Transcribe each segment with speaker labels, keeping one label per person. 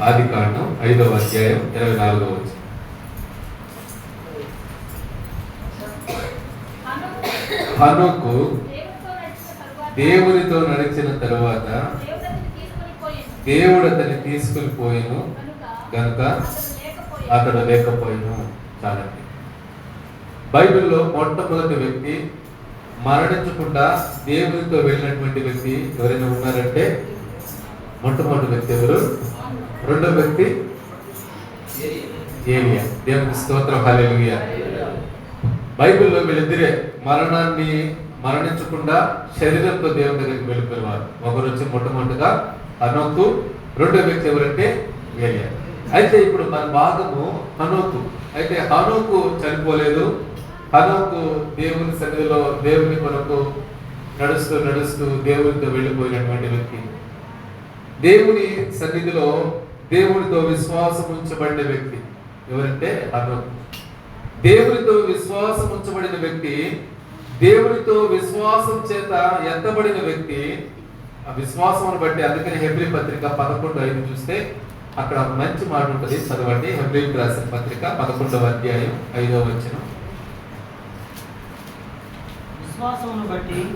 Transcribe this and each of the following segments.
Speaker 1: ఆదికాండం 5వ అధ్యాయం 24వ వచనం. హనోకు దేవునితో నడిచిన తరువాత దేవుడు అతన్ని తీసుకుని పోయిను కనుక అతడు లేకపోయిను. చాలండి. బైబిల్లో మొట్టమొదటి వ్యక్తి మరణించకుండా దేవునితో వెళ్ళినటువంటి వ్యక్తి ఎవరైనా ఉన్నారంటే మొట్టమొదటి వ్యక్తి ఎవరు? రెండో వ్యక్తి ఏలియా. దేవునికి స్తోత్రం, హల్లెలూయా. బైబిల్లో వీళ్ళిద్దరే మరణించకుండా శరీరంతో దేవుని దగ్గరికి వెళ్ళిపోయేవారు. ఒకరు వచ్చి మొట్టమొదటిగా హనోకు, రెండో వ్యక్తి ఎవరంటే ఏలియా. అయితే ఇప్పుడు మన భాగము హనోకు. అయితే హనోకు చనిపోలేదు. హనోకు దేవుని సన్నిధిలో దేవుని కొరకు నడుస్తూ దేవునితో వెళ్ళిపోయినటువంటి వ్యక్తి. దేవుని సన్నిధిలో దేవునితో విశ్వాసం ఉంచబడిన వ్యక్తి ఎవరంటే హనోకు. దేవునితో విశ్వాసం ఉంచబడిన వ్యక్తి, దేవునితో విశ్వాసం చేత ఎత్తబడిన వ్యక్తి. ఆ విశ్వాసమును బట్టి అందుకని హెబ్రీ పత్రిక 11:5 చూస్తే అక్కడ మంచి మాట ఉంటుంది, చదవండి. హెబ్రీకి రాసిన పత్రిక 11వ అధ్యాయం 5వ వచనం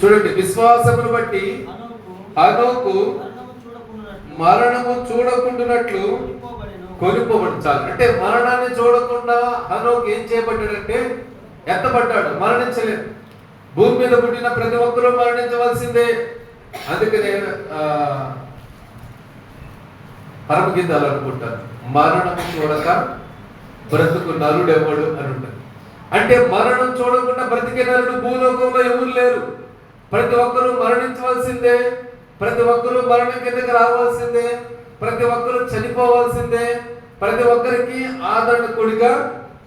Speaker 1: చూడండి. విశ్వాసమును బట్టి హనోకు మరణము చూడకుండానట్లు కొనుక్కోబడించాలి. అంటే మరణాన్ని చూడకుండా హనోకు ఏం చేయబడ్డాడంటే ఎత్తబడ్డాడు, మరణించలేదు. భూమి మీద పుట్టిన ప్రతి ఒక్కరూ మరణించవలసిందే. అందుకనే పరమగీతాలు అనుకుంటారు, మరణము చూడక బ్రతుకు నరుడెవడు అని ఉంటారు. అంటే మరణం చూడకుండా బ్రతికే నరుడు భూలోకంలో ఎవరు లేరు. ప్రతి ఒక్కరూ మరణించవలసిందే, ప్రతి ఒక్కరూ మరణం కిందకి రావాల్సిందే, ప్రతి ఒక్కరూ చనిపోవాల్సిందే, ప్రతి ఒక్కరికి ఆదరణ కుడిగా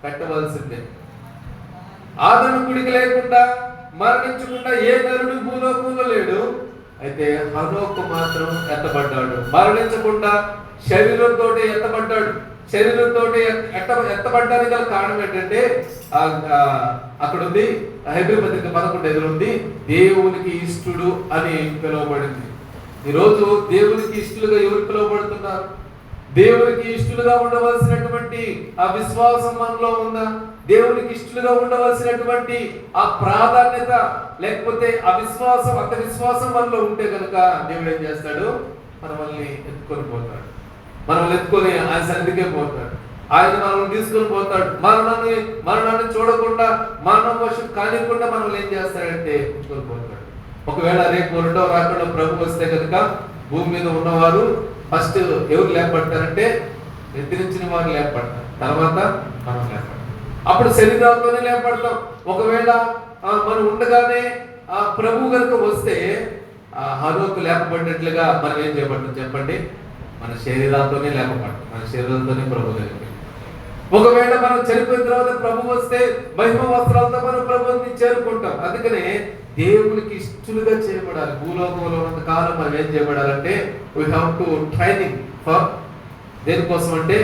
Speaker 1: కట్టవలసిందే. ఆదరణ కుడికి లేకుండా మరణించకుండా ఏ నరుడు భూలోకంలో లేడు. అయితే హనోకు మాత్రం ఎత్తబడ్డాడు, మరణించకుండా శరీరంతో ఎత్తబడ్డాడు. శరీరంతో ఎత్తబడ్డానికి గల కారణం ఏంటంటే అక్కడ ఉంది, హెబ్రీ పత్రిక 11:5 ఉంది, దేవునికి ఇష్టడు అని పిలువబడింది. ఈరోజు దేవునికి ఇష్టలుగా ఎవరు పిలువబడుతున్నారు? దేవునికి ఇష్టలుగా ఉండవలసినటువంటి ఆ విశ్వాసం మనలో ఉందా? దేవునికి ఇష్టలుగా ఉండవలసినటువంటి ఆ ప్రాధాన్యత, లేకపోతే ఆ విశ్వాసం, అంత విశ్వాసం మనలో ఉంటే కనుక దేవుడు ఏం చేస్తాడు? మనల్ని ఎత్తుకొని పోతాడు, మనల్ని ఎత్తుకొని ఆయన సన్నిధికే పోతాడు, ఆయన మనల్ని తీసుకొని పోతాడు. మరణాన్ని చూడకుండా, మరణం వశం కానికుండా మనల్ని ఏం చేస్తాడంటే ఎత్తుకొని పోతాడు. ఒకవేళ రేపు రెండవ రాకడలో ప్రభు వస్తే కనుక భూమి మీద ఉన్నవారు ఫస్ట్ ఎవరు లేపడతారంటే నిద్రించిన వారు లేపడతారు, తర్వాత మనం లేపడతాం. అప్పుడు శరీరంతోనే లేపడతాం. ఒకవేళ మనం ఉండగానే ఆ ప్రభు కనుక వస్తే హనోకు లేపబడినట్లుగా మనం ఏం చేయబడతాం చెప్పండి? మన శరీరాలతోనే లేపబడతాం, మన శరీరంతోనే ప్రభు దగ్గరికి. ఒకవేళ మనం చనిపోయిన తర్వాత ప్రభు వస్తే మహిమ వస్త్రాలతో మనం ప్రభుని చేరుకుంటాం. అందుకనే దేవునికి ఇష్టలుగా చేయబడాలి. భూలోకంలో ఉన్నంత కాలం మనం ఏం చేయబడాలంటే we have to training for దేనికోసం అంటే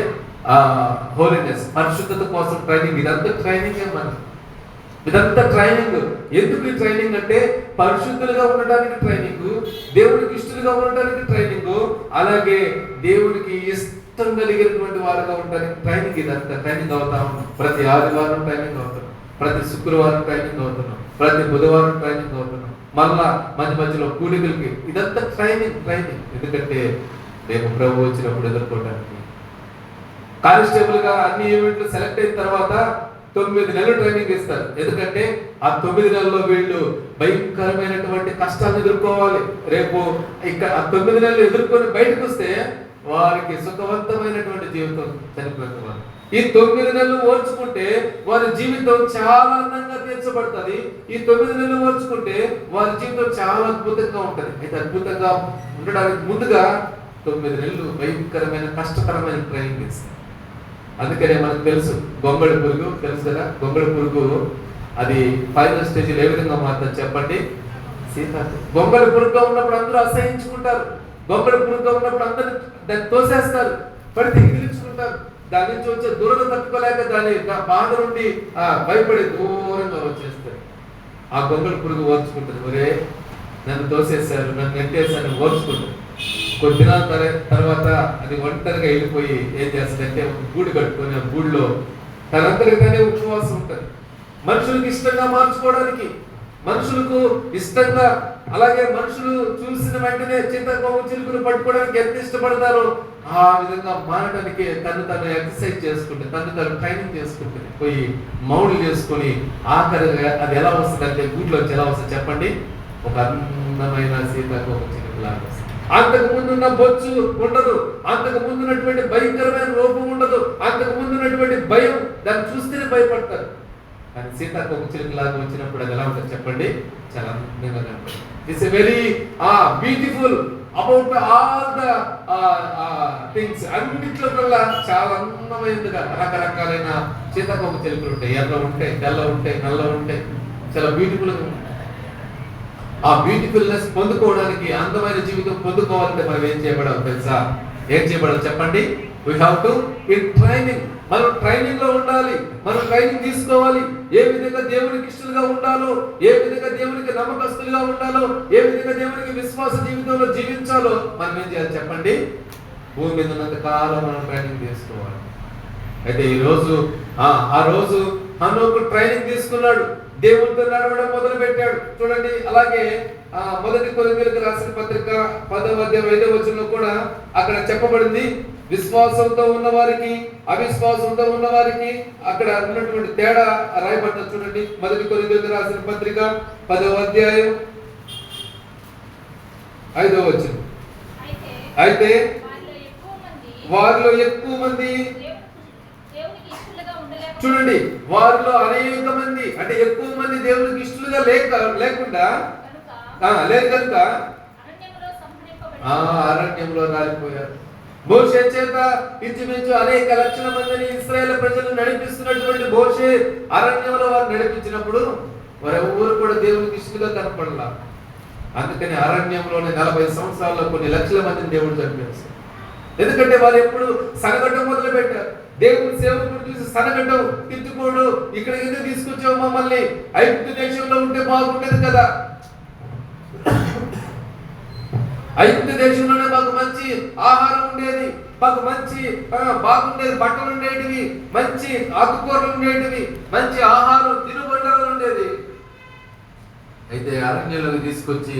Speaker 1: హోలీనెస్, పరిశుద్ధత కోసం ట్రైనింగ్. ఇదంతా ట్రైనింగ్. ఇదంతా ట్రైనింగ్. ఎందుకు ఈ ట్రైనింగ్ అంటే పరిశుద్ధులుగా ఉండడానికి ట్రైనింగ్, దేవుడికి ఇష్టలుగా ఉండడానికి ట్రైనింగ్, అలాగే దేవుడికి ఇష్టం కలిగినటువంటి వారుగా ఉండడానికి ట్రైనింగ్. ఇదంతా ట్రైనింగ్ అవుతా ఉన్నాం. ప్రతి ఆదివారం ట్రైనింగ్ అవుతున్నాం, ప్రతి శుక్రవారం ట్రైనింగ్ అవుతున్నాం, ప్రతి బుధవారం ట్రైనింగ్ అవుతున్నాం, మళ్ళా మధ్యలో కూడికలకి. ఇదంతా ట్రైనింగ్. ఎందుకంటే రేపు ప్రభు వచ్చినప్పుడు ఎదుర్కోవడానికి. కానిస్టేబుల్ గా అన్ని ఈవెంట్లు సెలెక్ట్ అయిన తర్వాత 9 నెలలు ట్రైనింగ్ ఇస్తారు. ఎందుకంటే ఆ 9 నెలల్లో వీళ్ళు భయంకరమైనటువంటి కష్టాలను ఎదుర్కోవాలి. రేపు ఇక్కడ ఆ 9 నెలలు ఎదుర్కొని బయటకు వస్తే వారికి సుఖవంతమైనటువంటి జీవితం చనిపోతున్నారు. ఈ 9 నెలలు ఓర్చుకుంటే వారి జీవితం చాలా అందంగా తీర్చబడుతుంది. ఈ 9 నెలలు ఓర్చుకుంటే వారి జీవితం చాలా అద్భుతంగా ఉంటుంది. అయితే అద్భుతంగా ఉండడానికి ముందుగా 9 నెలలు భయంకరమైన కష్టకరమైన ట్రైనింగ్ ఇస్తారు. అందుకనే మనకు తెలుసు గొంగళి పురుగు తెలుసు కదా. గొంగళి పురుగు అది ఫైనల్ స్టేజ్లో ఏ విధంగా మారుతుంది చెప్పండి? గొంగళి పురుగుగా ఉన్నప్పుడు అందరూ అసహించుకుంటారు. గొంగళి పురుగుగా ఉన్నప్పుడు అందరూ దాన్ని తోసేస్తారు, పడితే గిలించుకుంటారు. దాని నుంచి వచ్చే దురద తట్టుకోలేక దాని బాధ నుండి భయపడి దూరంగా వచ్చేస్తారు. ఆ గొంగళి పురుగు ఓర్చుకుంటుంది. ఒరే నన్ను తోసేశారు, నన్ను నెట్టేశారు, ఓర్చుకుంటారు. కొద్ది దినాల తర్వాత అది ఒంటరిగా వెళ్ళిపోయి ఏం చేస్తుందంటే ఒక గూడు కట్టుకొని ఆ గూడులో తనంతటిగానే ఉపవాసం ఉంటుంది. మనుషులకు ఇష్టంగా మార్చుకోవడానికి, మనుషులకు ఇష్టంగా, అలాగే మనుషులు చూసిన వెంటనే చింతకోమ చిలుకలు పట్టుకోవడానికి ఎంత ఇష్టపడతారో ఆ విధంగా మారడానికి తను ఎక్సర్సైజ్ చేసుకుంటే, తను ట్రైనింగ్ చేసుకుంటుంది. పోయి మౌళ్ళు చేసుకొని ఆఖరిగా అది ఎలా వస్తుంది అంటే గూట్లోంచి ఎలా వస్తుంది చెప్పండి? ఒక అందమైన సీతాకోమ చిలుకలాగా వస్తుంది. అంతకు ముందున్న బొచ్చు ఉండదు, అంతకు ముందున్నటువంటి భయంకరమైన రూపం ఉండదు, అంతకు ముందున్నటువంటి భయం, దాన్ని చూస్తేనే భయపడతారు. కానీ సీతాకోక చిలుకలాగా వచ్చినప్పుడు అది ఎలా ఉంటుంది చెప్పండి? చాలా అందంగా కనపడుతుంది. It's a very beautiful about all the things. అన్నిట్లో కల్లా చాలా అందమైనదిగా రకరకాలైన సీతాకోక చిలుకలు ఉంటాయి. ఎర్ర ఉంటాయి, తెల్ల ఉంటాయి, నల్ల ఉంటాయి, చాలా బ్యూటిఫుల్గా ఉంటాయి. ఆ బ్యూటిఫుల్నెస్ పొందుకోవడానికి, అందమైన జీవితం పొందుకోవాలంటే మనం ఏం చేయబడాలి తెలుసా? ఏం చేయబడాలి చెప్పండి? We have to in training. మనం ట్రైనింగ్ లో ఉండాలి, మనం ట్రైనింగ్ తీసుకోవాలి. ఏ విధంగా దేవునికి ఇష్టలుగా ఉండాలో, ఏ విధంగా దేవునికి నమ్మకస్తులుగా ఉండాలో, ఏ విధంగా దేవునికి విశ్వాస జీవితంలో జీవించాలో మనం ఏం చేయాలి చెప్పండి? భూమి మీద ఉన్నంత కాలం మనం ట్రైనింగ్ తీసుకోవాలి. అయితే ఈ రోజు ఆ రోజు హనోకు ట్రైనింగ్ తీసుకున్నాడు, దేవునితో నడవడం మొదలు పెట్టాడు. చూడండి, అలాగే మొదటి కొరింథీయులకు రాసిన పత్రిక 10వ అధ్యాయం 5వ వచనంలో కూడా అక్కడ చెప్పబడింది, విశ్వాసంతో ఉన్న వారికి అవిశ్వాసంతో ఉన్న వారికి అక్కడ ఉన్నటువంటి తేడా రాయబడ్డది. చూడండి, మొదటి కొరింథీయులకు రాసిన పత్రిక 10వ అధ్యాయం 5వ వచనం. అయితే వారిలో ఎక్కువ మంది, చూడండి, వారిలో అనేక మంది అంటే ఎక్కువ మంది దేవునికి ఇష్టలుగా లేకుండా లేదు కనుక అరణ్యంలో రాలిపోయారు. మోషే చేత ఇంచుమించు అనేక లక్షల మందిని ఇశ్రాయేలు ప్రజలు నడిపిస్తున్నటువంటి మోషే అరణ్యంలో వారు నడిపించినప్పుడు వారెవరు కూడా దేవునికి ఇష్టలుగా కనపడలా. అందుకని అరణ్యంలోనే 40 సంవత్సరాల్లో కొన్ని లక్షల మందిని దేవుడు చంపేస్తారు. ఎందుకంటే వారు ఎప్పుడు సనగటం మొదలు పెట్టారు. దేవుని సేవకుడు చూసి సనగటం, తిట్టుకోడు, ఇక్కడ ఎందుకు తీసుకొచ్చావు మమ్మల్ని? ఐగుప్తు దేశంలో ఉంటే బాగుండేది కదా, ఐగుప్తు దేశంలోనే మాకు మంచి ఆహారం ఉండేది, మాకు మంచి బాగుండేది, బట్టలు ఉండేటివి, మంచి ఆకుకూరలు ఉండేటివి, మంచి ఆహారం తినుబండాలు ఉండేది. అయితే అరణ్యంలోకి తీసుకొచ్చి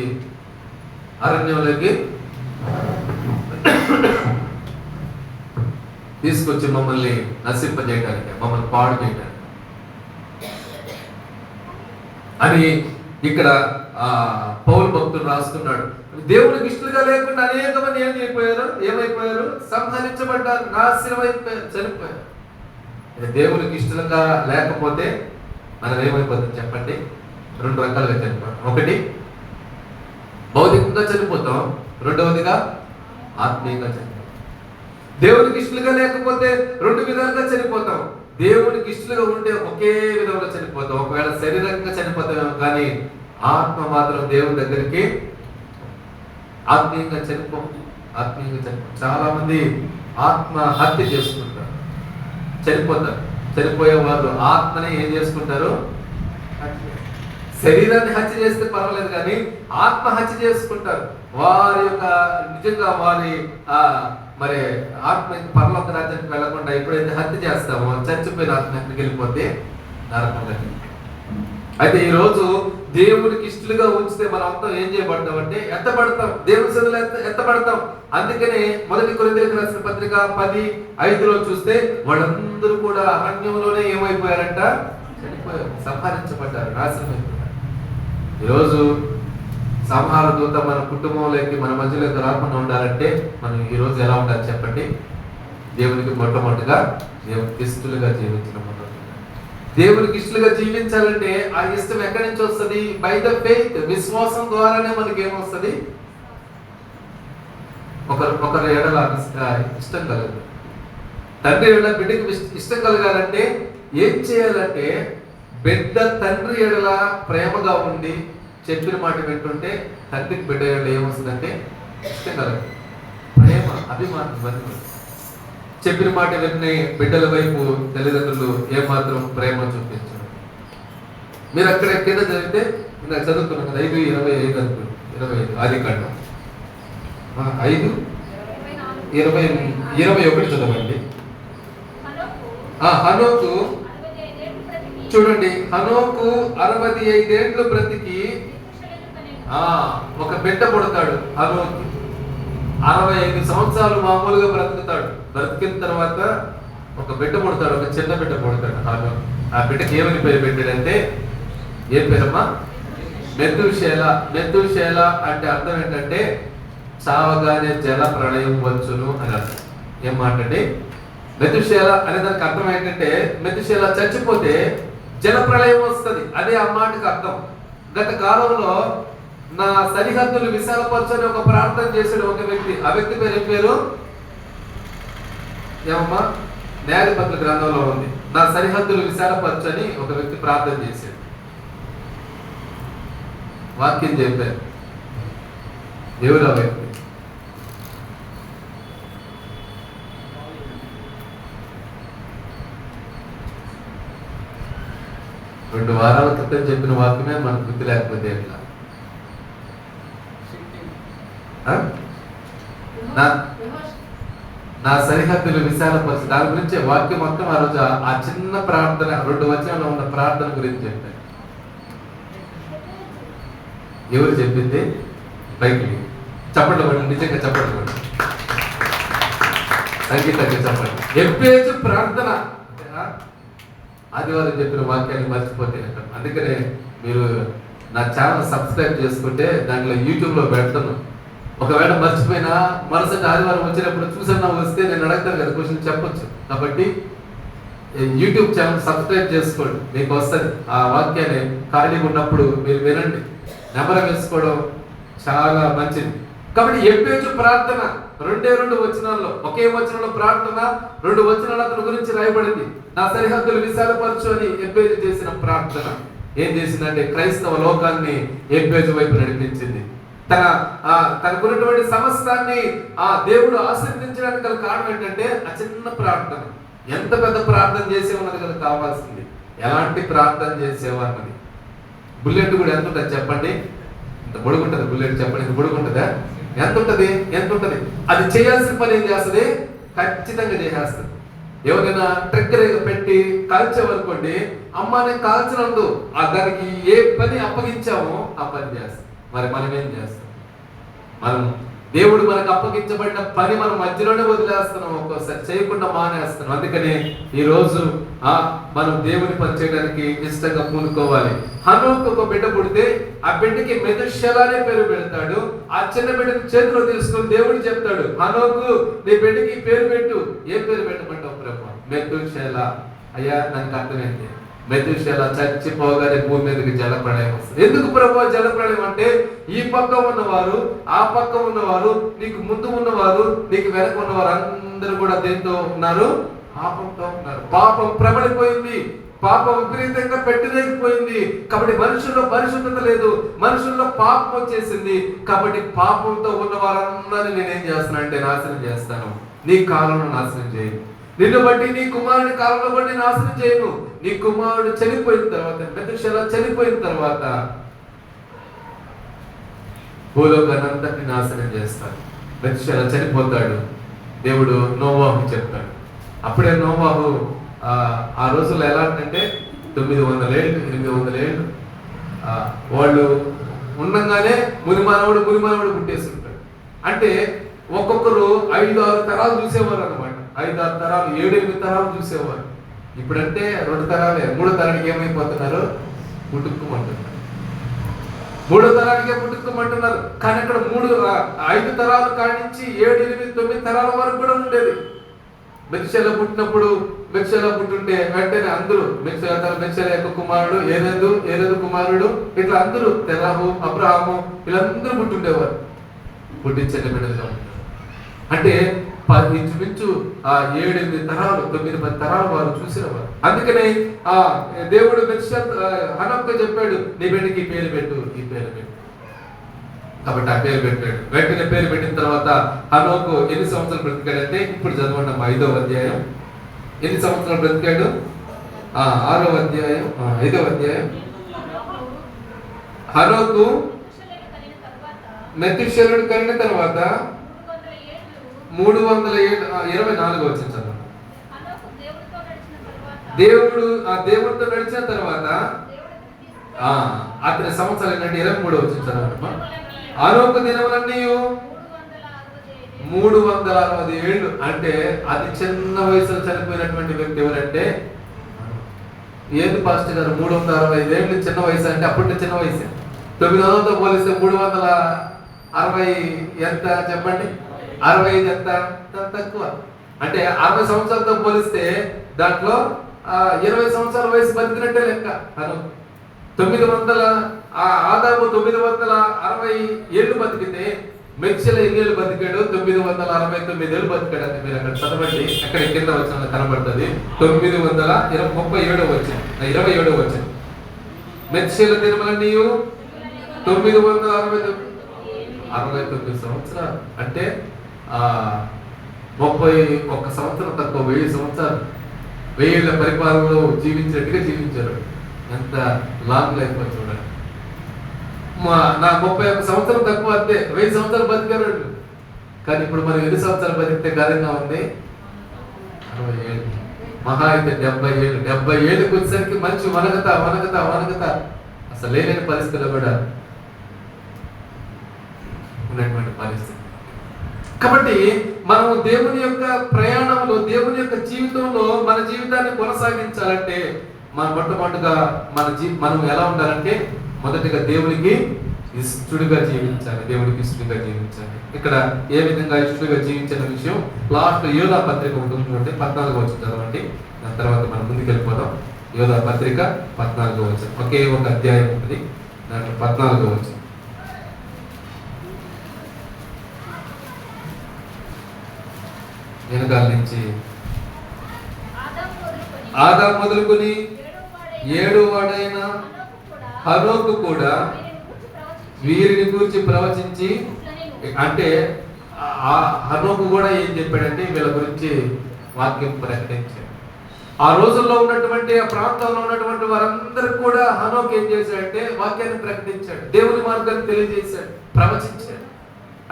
Speaker 1: మమ్మల్ని నశింపజేయడానికి, మమ్మల్ని పాడు చేయడానికి అని ఇక్కడ పౌలు భక్తుడు రాస్తున్నాడు. దేవునికి ఇష్టలుగా లేకుండా అనేక మంది ఏమైపోయారు? సంహరించబడ్డారు, నాశనం అయిపోయారు, చనిపోయారు. దేవునికి ఇష్టంగా లేకపోతే మనం ఏమైపోతాం చెప్పండి? 2 రకాలుగా చనిపోతాం. ఒకటి భౌతికంగా చనిపోతాం, రెండవదిగా ఆత్మీయంగా చనిపోతాం. దేవునికి ఇష్టలుగా లేకపోతే 2 విధాలుగా చనిపోతాం. దేవునికి ఇష్టలుగా ఉంటే ఒకే విధంగా చనిపోతాం. ఒకవేళ శరీరంగా చనిపోతాం, కానీ ఆత్మ మాత్రం దేవుని దగ్గరికి ఆత్మీయంగా చనిపోం. చాలా మంది ఆత్మ హత్య చేసుకుంటారు, చనిపోతారు. చనిపోయే వాళ్ళు ఆత్మని ఏం చేసుకుంటారు? శరీరాన్ని హత్య చేస్తే పర్వాలేదు, కానీ ఆత్మ హత్య చేసుకుంటారు. వారి యొక్క నిజంగా వారి మరి ఆత్మ పరలోక రాజ్యానికి వెళ్లకుండా ఎప్పుడైతే హత్య చేస్తామో, చచ్చిపోయిన ఆత్మ ఎక్కడికి వెళ్ళిపోతే నరకంగా. అయితే ఈ రోజు దేవునికి ఇష్టలుగా ఉంచితే మనం అంతా ఏం చేయబడతాం అంటే ఎత్తబడతాం, దేవుని సన్నిధిలో ఎత్తబడతాం. అందుకనే మొదటి కొరింథీయులకు రాసిన పత్రిక 10:5లో చూస్తే వాళ్ళందరూ కూడా అరణ్యంలోనే ఏమైపోయారంట? చనిపోయారు, సంహరించబడ్డారు, నాశనం అయిపోయారు. ఈరోజు సంహార దూత మన కుటుంబంలోకి, మన మధ్యలోకి రాకుండా ఉండాలంటే మనం ఈ రోజు ఎలా ఉండాలి చెప్పండి? దేవునికి మొట్టమొదటిగా దేవునికి ఇష్టలుగా జీవించడం. దేవునికి ఇష్టలుగా జీవించాలంటే ఆ ఇష్టం ఎక్కడి నుంచి వస్తుంది? బై ద ఫెయిత్, విశ్వాసం ద్వారానే మనకి ఏమొస్తుంది? ఒకరి ఎడల ఇష్టం కలగదు. తండ్రి ఎడల బిడ్డకి ఇష్టం కలగాలంటే ఏం చేయాలంటే, బిడ్డ తండ్రి ఎడల ప్రేమగా ఉండి చెప్పిన మాట వింటుంటే తండ్రికి బిడ్డ ఎడల ఏమొస్తుందంటే ఇష్టం కలగదు, ప్రేమ, అభిమానం. ఇవన్నీ చెప్పిన మాట విని బిడ్డల వైపు తల్లిదండ్రులు ఏమాత్రం ప్రేమ చూపించారు. మీరు అక్కడ కింద చదివితే నేను చదువుకున్నాను కదా, 5:25 అనుకుంటు 25 ఆదికాండం 5 20 21 చదవండి. హనోకు చూడండి, హనోకు 65 ఏళ్ళు బ్రతికి ఒక బిడ్డ పుడతాడు. హనోకు 65 సంవత్సరాలు మామూలుగా బ్రతుకుతాడు. బ్రతికిన తర్వాత ఒక బిడ్డ పుడతాడు, ఒక చిన్న బిడ్డ పుడతాడు. హనోకు ఆ బిడ్డకి ఏమని పేరు పెట్టాడంటే, ఏ పేరమ్మా? మెతుషేల. మెతుషేల అంటే అర్థం ఏంటంటే చావగానే జల ప్రళయం వచ్చును అని అర్థం. ఏం మాట్లాడి మెతుషేల అనే దానికి అర్థం ఏంటంటే, మెతుషేల చచ్చిపోతే జల ప్రళయం వస్తుంది, అదే ఆ మాటకు అర్థం. గత కాలంలో నా సరిహద్దులు విశాలపరచని ఒక ప్రార్థన చేశాడు ఒక వ్యక్తి. ఆ వ్యక్తి పేరు ఏం పేరు? ఏమమ్మా? న్యాయపత్ర గ్రంథంలో ఉంది. నా సరిహద్దులు విశాలపరచని ఒక వ్యక్తి ప్రార్థన చేశాడు. వాక్యం చెప్పారు. ఎవరు ఆ వ్యక్తి? రెండు వారాల క్రితం చెప్పిన వాక్యమే మనకు గుర్తు లేకపోతే ఎట్లా? నా సరిహద్దులు విశాలపరచు, దాని గురించి వాక్యం మొత్తం ఆ రోజు ఆ చిన్న ప్రార్థన 2 వచనాల్లో ఉన్న ప్రార్థన గురించి చెప్పారు. ఎవరు చెప్పింది? పైకి చప్పట్లు పడి, నిజంగా చప్పట్లు పడి, సంగీతంగా చెప్పండి. ఎప్పేజు ప్రార్థన ఆదివారం చెప్పిన వాక్యాన్ని మర్చిపోతే. అందుకనే మీరు నా ఛానల్ సబ్స్క్రైబ్ చేసుకుంటే దాంట్లో యూట్యూబ్లో పెడతాను. ఒకవేళ మర్చిపోయినా మరుసటి ఆదివారం వచ్చినప్పుడు చూసన్నా వస్తే నేను అడగతాను కదా, క్వశ్చన్ చెప్పొచ్చు. కాబట్టి యూట్యూబ్ ఛానల్ సబ్స్క్రైబ్ చేసుకోండి, మీకు వస్తుంది. ఆ వాక్యాన్ని ఖాళీగా ఉన్నప్పుడు మీరు వినండి. నెంబర్ వేసుకోవడం చాలా మంచిది. కాబట్టి ఎప్పేజు ప్రార్థన 2 వచనాల్లో, ఒకే వచనంలో ప్రార్థన 2 వచనాలు అతని గురించి రాయబడింది. నా సరిహద్దులు విశాలపరచు అని ఎప్పేజు చేసిన ప్రార్థన ఏం చేసిందంటే క్రైస్తవ లోకాన్ని ఎప్పేజు వైపు నడిపించింది. తనకున్నటువంటి సమస్తాన్ని ఆ దేవుడు ఆశీర్వదించడానికి గల కారణం ఏంటంటే ఆ చిన్న ప్రార్థన. ఎంత పెద్ద ప్రార్థన చేసేవన్నది కదా కావాల్సింది. ఎలాంటి ప్రార్థన చేసేవన్నది. బుల్లెట్ కూడా ఎంత ఉంటుంది చెప్పండి? ఇంత బొడుగుంటది బుల్లెట్, చెప్పండి. ఇంత బొడుగుంటుందా? ఎంత ఉంటుంది? అది చేయాల్సిన పని ఏం చేస్తుంది? ఖచ్చితంగా చేసేస్తుంది. ఎవరైనా ట్రిగ్గర్ పెట్టి కాల్చేవనుకోండి, అమ్మ నేను కాల్చినందు దానికి ఏ పని అప్పగించామో ఆ పని చేస్తాం. మరి మనం ఏం చేస్తాం? మనం దేవుడు మనకు అప్పగించబడిన పని మనం మధ్యలోనే వదిలేస్తున్నాం, ఒక్కోసారి చేయకుండా మానేస్తున్నాం. అందుకని ఈ రోజు మనం దేవుని పని చేయడానికి ఇష్టంగా పూనుకోవాలి. హనోకు ఒక బిడ్డ పుడితే ఆ బిడ్డకి మెతుషేలానే పేరు పెడతాడు. ఆ చిన్న బిడ్డని చేతిలో తీసుకొని దేవుడు చెప్తాడు, హనోకు నీ బిడ్డకి పేరు పెట్టు. ఏ పేరు పెట్టమంటావు ప్రభు? మెతుషేల. అయ్యా నాకు అర్థమైంది. మెతుషేల చచ్చిపోగానే భూమి మీదకి జలప్రళయం వస్తుంది. ఎందుకు ప్రభు జలప్రళయం అంటే, ఈ పక్క ఉన్నవారు, ఆ పక్క ఉన్నవారు, నీకు ముందు ఉన్నవారు, నీకు వెనక ఉన్నవారు అందరూ కూడా దేంతో ఉన్నారు? పాపంతో ఉన్నారు. పాపం ప్రబలిపోయింది, పాపం విపరీతంగా పెట్టలేకపోయింది. కాబట్టి మనుషుల్లో పరిశుద్ధత లేదు, మనుషుల్లో పాపం వచ్చేసింది. కాబట్టి పాపంతో ఉన్న వారందరినీ నేనేం చేస్తాను అంటే నాశనం చేస్తాను. నీ కాలంలో నాశనం చేయను. నిన్ను బట్టి నీ కుమారుడి కాలంలో బట్టి నాశనం చేయను. నీ కుమారుడు చనిపోయిన తర్వాత, మెతుషేల చనిపోయిన తర్వాత భూలోకాన్నంతటిని నాశనం చేస్తాడు. మెతుషేల చనిపోతాడు. దేవుడు నోవాహు చెప్తాడు. అప్పుడే నోవాహు ఆ రోజుల్లో ఎలా అంటే 900 ఏళ్ళు 800 ఏళ్ళు వాళ్ళు ఉండగానే మునిమానవుడు పుట్టేస్తుంటాడు. అంటే ఒక్కొక్కరు 5-6 తరాలు చూసేవారు అనమాట. 5-6 తరాలు, 7-8 తరాలు చూసేవారు. ఇప్పుడంటే 2 తరాలే. 3వ తరానికి ఏమైపోతున్నారు? పుట్టుకోమంటున్నారు. 3వ తరానికే పుట్టుకోమంటున్నారు. కానీ అక్కడ 5 తరాలు కానించి 7, 8, 9 తరాల వరకు కూడా ఉండేది. మెతుషేల పుట్టినప్పుడు, మెతుషేల పుట్టుంటే వెంటనే అందరూ మెతుషేల యొక్క కుమారుడు ఏరేదు కుమారుడు, ఇట్లా అందరూ తెరాహు, అబ్రహాము వీళ్ళందరూ పుట్టుండేవారు. పుట్టించిన బిడ్డలుగా ఉంటారు. అంటే ఇంచుమించు 7-8 తరాలు, 9-10 తరాలు వారు చూసినవారు. అందుకనే దేవుడు హనోకుతో చెప్పాడు, నీ బిడ్డకి ఈ పేరు పెట్టు. కాబట్టి ఆ పేరు పెట్టాడు. వెంటనే పేరు పెట్టిన తర్వాత హనోకు ఎన్ని సంవత్సరాలు బ్రతికాడంటే, ఇప్పుడు చదవండి 5వ అధ్యాయం. ఎన్ని సంవత్సరాలు బ్రతికాడు? 6వ అధ్యాయం 5వ అధ్యాయం. హనోకు మెతుషేలుడు కలిగిన తర్వాత 324 వచ్చింది చదువు. దేవుడితో నడిచిన తర్వాత అతని సంవత్సరాలు ఏంటంటే 23 వచ్చింది చదవమ్మా. హనోకు దినములన్నీ 360 ఏళ్ళు. అంటే అది చిన్న వయసులో చనిపోయినటువంటి వ్యక్తి ఎవరంటే ఏది పాస్టర్ గారు? 365 ఏళ్ళు చిన్న వయసు అంటే అప్పటి చిన్న వయసు. 900తో పోలిస్తే 360 ఎంత చెప్పండి? 65 ఎంత? తక్కువ. అంటే 60 సంవత్సరాలతో పోలిస్తే దాంట్లో 20 సంవత్సరాల వయసు బతికినట్టే లెక్క. ఆదాము 960 ఏళ్ళు బతికితే మెత్షెల ఎన్ని ఏళ్ళు బతికాడు? 969 ఏళ్ళు బతికాడు. అంటే మీరు అక్కడ చదవండి, అక్కడ కింద వచ్చిన కనబడుతుంది. 937 వచ్చింది, 27 వచ్చింది. మెత్షెల దినములన్నీ 969 సంవత్సరాలు. అంటే 31 సంవత్సరం తక్కువ, 1000 సంవత్సరాలు. 1000 ఏళ్ల పరిపాలనలో జీవించినట్టుగా జీవించారు. ఎంత లాంగ్ లైఫ్ చూడండి. నా 31 సంవత్సరం తక్కువ, అంతే 1000 సంవత్సరాలు బతికారు. కానీ ఇప్పుడు మనం ఎన్ని సంవత్సరాలు బతికితే ఘనంగా ఉంది? 60 ఏళ్ళు, మహా అయితే 70 ఏళ్ళు. 70 ఏళ్ళకి వచ్చేసరికి మంచి వనగత అసలు లేని పరిస్థితుల్లో కూడా ఉన్నటువంటి పరిస్థితి. కాబట్టి మనము దేవుని యొక్క ప్రయాణంలో, దేవుని యొక్క జీవితంలో మన జీవితాన్ని కొనసాగించాలంటే మొట్టమొదటిగా మనం ఎలా ఉండాలంటే మొదటిగా దేవునికి ఇష్టడుగా జీవించాలి. దేవునికి ఇష్టడుగా జీవించాలి. ఇక్కడ ఏ విధంగా ఇష్టడుగా జీవించిన విషయం లాస్ట్ యోధా పత్రిక ఉంటుంది, 14వ వచనం చదవండి. దాని తర్వాత మనం ముందుకు వెళ్ళిపోదాం. యోధా పత్రిక 14వ వచనం, ఒకే ఒక అధ్యాయం ఉంటుంది, దాంట్లో 14వ వచనం. వెనకాల నుంచి ఆదాము మొదలుకొని 7వ వాడైన హనోకు కూడా వీరిని గురించి ప్రవచించి, అంటే హనోకు కూడా ఏం చెప్పాడంటే వీళ్ళ గురించి వాక్యం ప్రకటించాడు. ఆ రోజుల్లో ఉన్నటువంటి ఆ ప్రాంతంలో ఉన్నటువంటి వారందరూ కూడా హనోకు ఏం చేశాడంటే వాక్యాన్ని ప్రకటించాడు, దేవుని మార్గాన్ని తెలియజేశాడు, ప్రవచించాడు.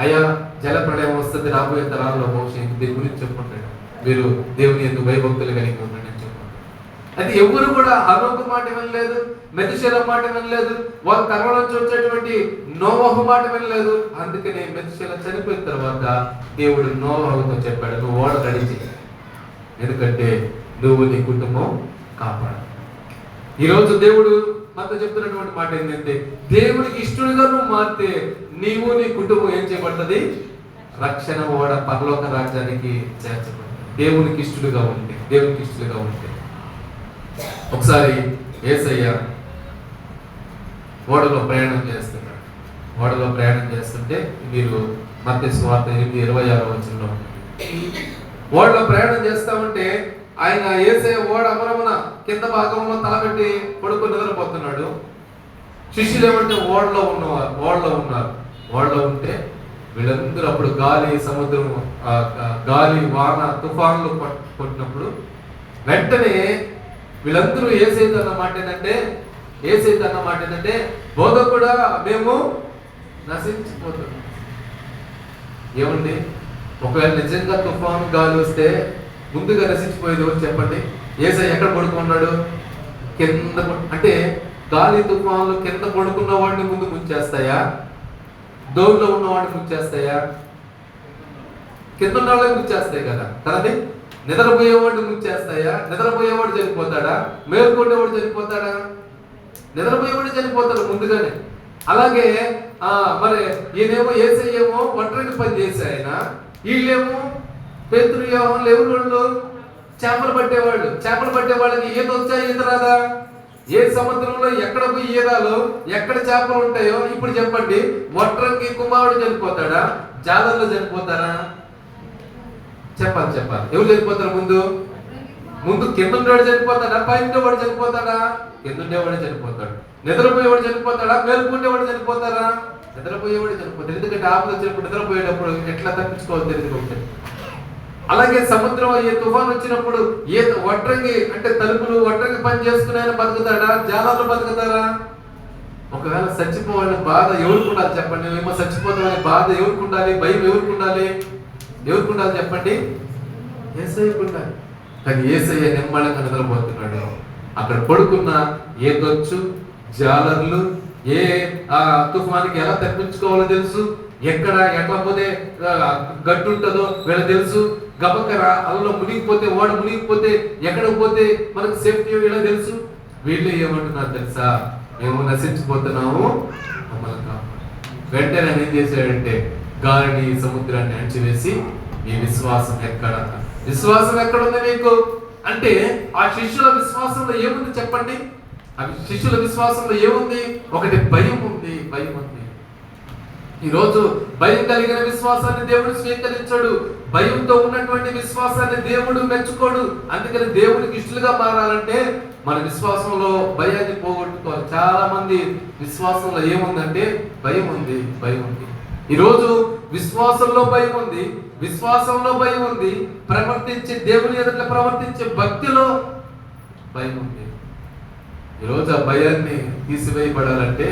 Speaker 1: అయ్యా జల ప్రళయం వస్తుంది రాబోయే తరాల్లో, భవిష్యత్తు దీని గురించి చెప్పుకుంటాడు. మీరు దేవుని ఎందుకు భయభక్తులు కలిగి ఉండండి అని చెప్పుకుంటాడు. అది ఎవరు కూడా హనోకు మాట వినలేదు, మెతుషెల మాట వినలేదు, వాళ్ళ తరం నుంచి వచ్చేటువంటి నోవహు మాట వినలేదు. అందుకనే మెతుషెల చనిపోయిన తర్వాత దేవుడు నోవహుతో చెప్పాడు, నువ్వు ఓడ కడిచి, ఎందుకంటే నువ్వు నీ కుటుంబం కాపాడు. ఈరోజు దేవుడు మనతో చెప్తున్నటువంటి మాట ఏంటంటే దేవునికి ఇష్టడుగా నువ్వు మారితే నీవు నీ కుటుంబం ఏం చేయబడుతుంది? రక్షణ ఓడ పరలోక రాజ్యానికి చేర్చబడుతుంది. దేవునికి ఇష్టడుగా ఉంటే, దేవునికి ఇష్టడుగా ఉంటే. ఒకసారి యేసయ్య ఓడలో ప్రయాణం చేస్తున్నాడు. ఓడలో ప్రయాణం చేస్తుంటే మీరు మత్తయి సువార్త 8:26 వచనంలో ఓడలో ప్రయాణం చేస్తా ఉంటే ఆయన యేసయ్య ఓడ అమరమున కింద భాగంలో తలపెట్టి పడుకొని నిద్రపోతున్నాడు. శిష్యులు ఏమంటే ఓడలో ఉంటే వీళ్ళందరూ అప్పుడు గాలి, సముద్రం, గాలి, వాన, తుఫాన్లు కొట్టినప్పుడు వెంటనే వీళ్ళందరూ యేసయ్యతో అన్న మాట ఏంటంటే బోధకుడా మేము నశించిపోతున్నాం. ఏమండి, ఒకవేళ నిజంగా తుఫాను గాలి వస్తే ముందుగా నశించిపోయేది ఎవరు చెప్పండి? యేసయ్య ఎక్కడ పడుకున్నాడు? కింద. అంటే గాలి తుఫాన్లు కింద పడుకున్న వాడిని ముందు ముంచేస్తాయా? దోవులో ఉన్నవాడిని ముంచేస్తాయా? కింద ఉన్న వాళ్ళని ముంచేస్తాయి కదండి. నిద్రపోయేవాడిని ముంచేస్తాయా? నిద్రపోయేవాడు చనిపోతాడా? మేల్కొండేవాడు చనిపోతాడా? నిద్రపోయేవాడు చనిపోతాడు ముందుగానే. అలాగే మరి ఈయనేమో యేసయ్యేమో ఒంటరిని పని చేసే ఆయన, వీళ్ళేమో పేతురు, యోహానులు ఎవరు? వాళ్ళు చేపలు పట్టేవాళ్ళకి ఈత వచ్చా ఈత రాదా? ఏ సముద్రంలో ఎక్కడ పోయి ఈదాలో, ఎక్కడ చేపలు ఉంటాయో ఇప్పుడు చెప్పండి. ఒంటరికి కుమారుడు చనిపోతాడా? జాలర్లో చనిపోతారా? చెప్పాలి. ఎవరు చనిపోతారు? ముందు కింద ఉండేవాడు చనిపోతాడా? పైన వాడు చనిపోతాడా? కింద ఉండేవాడు చనిపోతాడు. నిద్రపోయేవాడు చనిపోతాడా? మేలుకుండేవాడు చనిపోతారా? నిద్రపోయేవాడు చనిపోతాడు. ఎందుకంటే ఆపద వచ్చినప్పుడు నిద్రపోయేటప్పుడు ఎట్లా తప్పించుకోవాలి తెలియదు. అలాగే సముద్రం ఏ తుఫాన్ వచ్చినప్పుడు ఒంటరికి, అంటే తలుపులు ఒంటరికి పని చేసుకునే బతుకుతాడా? జాలర్లు బతుకుతారా? ఒకవేళ చచ్చిపోవాలని బాధ ఎవరికి ఉండాలి చెప్పండి? మేము చచ్చిపోతామని బాధ ఎవరికి ఉండాలి? భయం ఎవరికి ఉండాలి? ఎవరికి ఉండాలి చెప్పండి? యేసయ్యకు ఉండాలి. కానీ యేసయ్య నిమ్మళంగా నిద్రపోతున్నాడు. అక్కడ పడుకున్న ఏ గొచ్చు, జాలర్లు, ఏ తుఫానికి ఎలా తప్పించుకోవాలో తెలుసు, ఎట్లా పోతే గట్టు ఉంటుందో వీళ్ళకి తెలుసు, గబక్కర అల్లలో మునిగిపోతే, ఓడ మునిగిపోతే ఎక్కడ పోతే మనకు సేఫ్టీ ఇలా తెలుసు. వీళ్ళు ఏమంటున్నారు తెలుసా? మేము నశించిపోతున్నాము, మమ్మల్ని కాపాడు. వెంటనే ఏం చేశాడంటే గాలిని, సముద్రాన్ని అణచివేసి, మీ విశ్వాసం ఎక్కడ? విశ్వాసం ఎక్కడుంది మీకు అంటే ఆ శిష్యుల విశ్వాసంలో ఏముంది చెప్పండి? ఆ శిష్యుల విశ్వాసంలో ఏముంది? ఒకటి భయం ఉంది. భయం ఉంది. ఈరోజు భయం కలిగిన విశ్వాసాన్ని దేవుడు స్వీకరించాడు. భయంతో ఉన్నటువంటి విశ్వాసాన్ని దేవుడు మెచ్చుకోడు. అందుకని దేవుడికి ఇష్టలుగా మారాలంటే మన విశ్వాసంలో భయాన్ని పోగొట్టుకోవాలి. చాలా మంది విశ్వాసంలో ఏముందంటే భయం ఉంది. భయం ఉంది. ఈరోజు విశ్వాసంలో భయం ఉంది, విశ్వాసంలో భయం ఉంది, ప్రవర్తించే దేవుని ఎదుట ప్రవర్తించే భక్తిలో భయం ఉంది. ఈరోజు ఆ భయాన్ని తీసివేయబడాలంటే